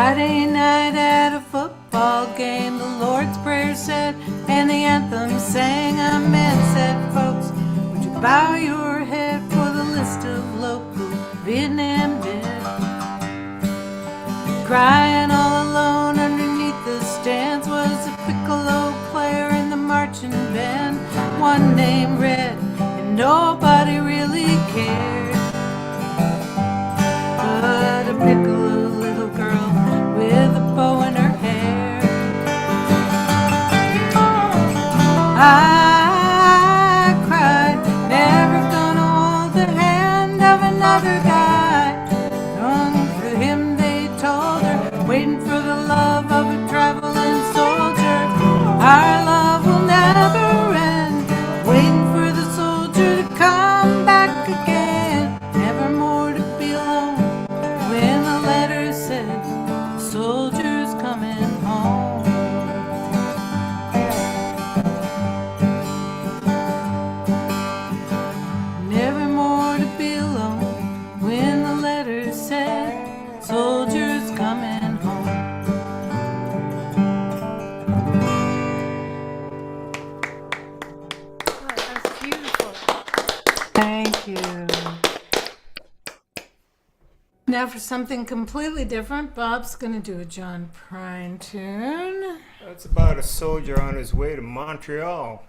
Friday night at a football game, the Lord's Prayer said, and the anthem sang. A man said, folks, would you bow your head for the list of local Vietnam dead? Crying all alone underneath the stands was a piccolo player in the marching band. One named Red, and nobody really cared. But a piccolo little girl with a bow in her hair. I cried, never gonna hold the hand of another guy. Young for him, they told her, waiting for the love of a traveling soldier. Our love will never end, waiting for the soldier to come back again. Never more to be alone when the letter said, the soldier's coming home. Never more to be alone when the letter said, soldier's coming home. Oh, that's beautiful. Thank you. Now for something completely different, Bob's going to do a John Prine tune. That's about a soldier on his way to Montreal.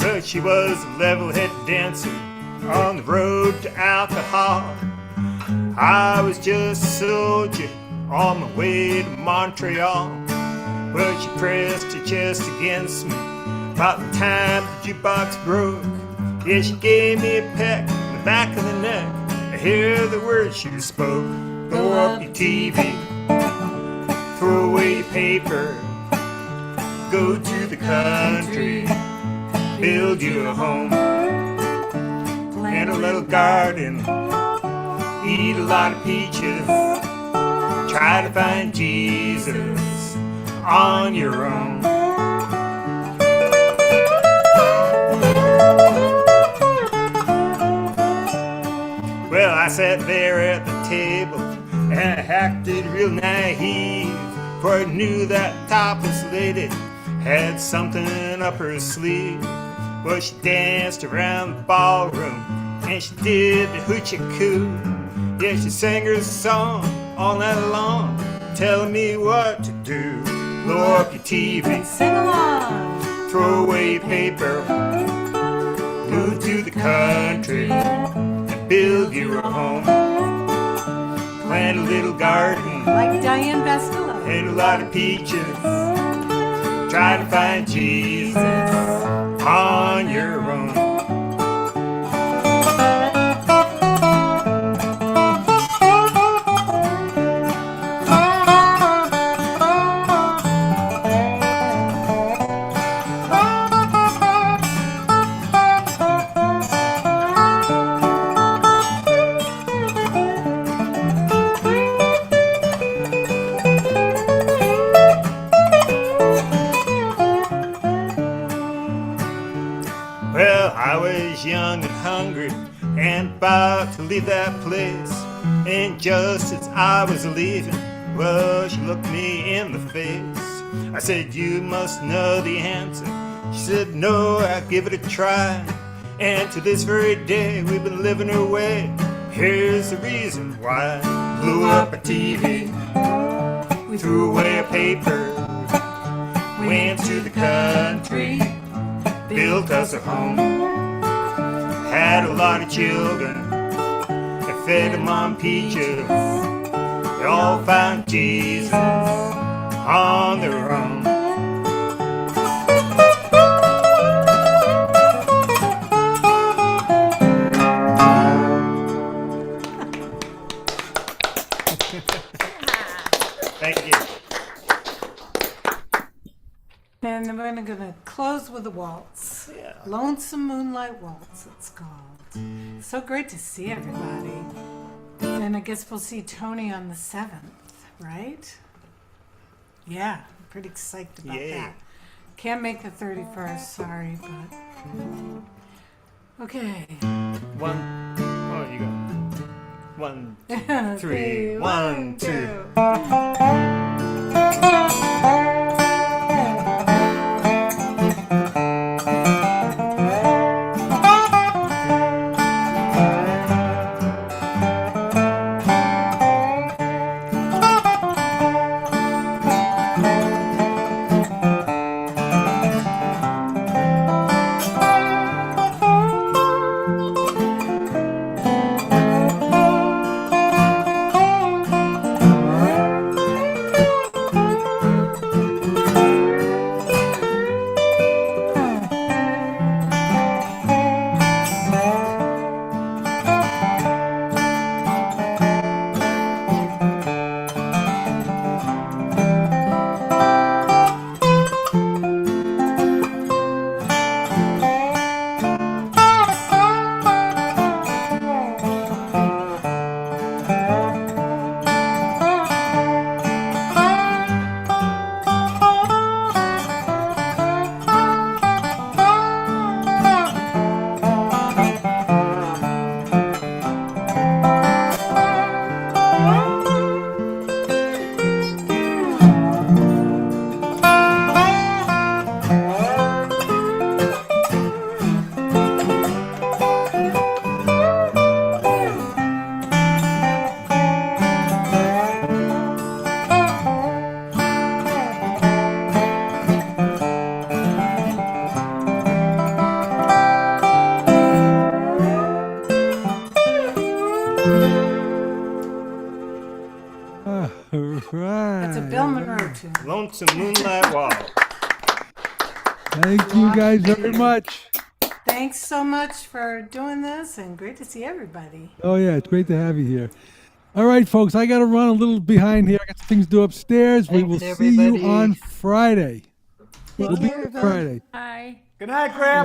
But she was a level-headed dancer on the road to alcohol. I was just a soldier on my way to Montreal. But she pressed her chest against me about the time the jukebox broke. Yeah, she gave me a peck in the back of the neck. I hear the words she spoke. Blow up your TV, throw away paper, go to the country, build you a home, plant a little garden, eat a lot of peaches, try to find Jesus on your own. Well, I sat there at the table and I acted real naive, for I knew that topless lady had something up her sleeve. Well, she danced around the ballroom and she did the hoochie coo. Yeah, she sang her song all night long, telling me what to do. Blow up your TV, sing along, throw away paper, move to the country, and build you a home. Plant a little garden, like Diane Bastello, and a lot of peaches. Try to find Jesus on your own. Young and hungry and about to leave that place, and just as I was leaving, well, she looked me in the face. I said, you must know the answer. She said, no, I'll give it a try, and to this very day we've been living her way. Here's the reason why. Blew up a TV, we threw away a paper, went to the country, built us a home. Had a lot of children and fed them on peaches. They all found Jesus on their own. Thank you. And we're going to close with a waltz. Yeah. Lonesome Moonlight Waltz, it's called. So great to see everybody. And I guess we'll see Tony on the 7th. right? Yeah, I'm pretty psyched about Yay. that. Can't make the 31st, sorry, but. Okay. One. Oh, you go. 1, 2, 3. Three, 1, 2. All right. That's a Bill Monroe tune. Lonesome Moonlight Walk. Thank you guys very much. Thanks so much for doing this, and great to see everybody. Oh, yeah, it's great to have you here. All right, folks, I got to run a little behind here. I got some things to do upstairs. We will Thanks, see you everybody. on Friday. We'll be care, on Friday. Hi. Good night, Grandpa.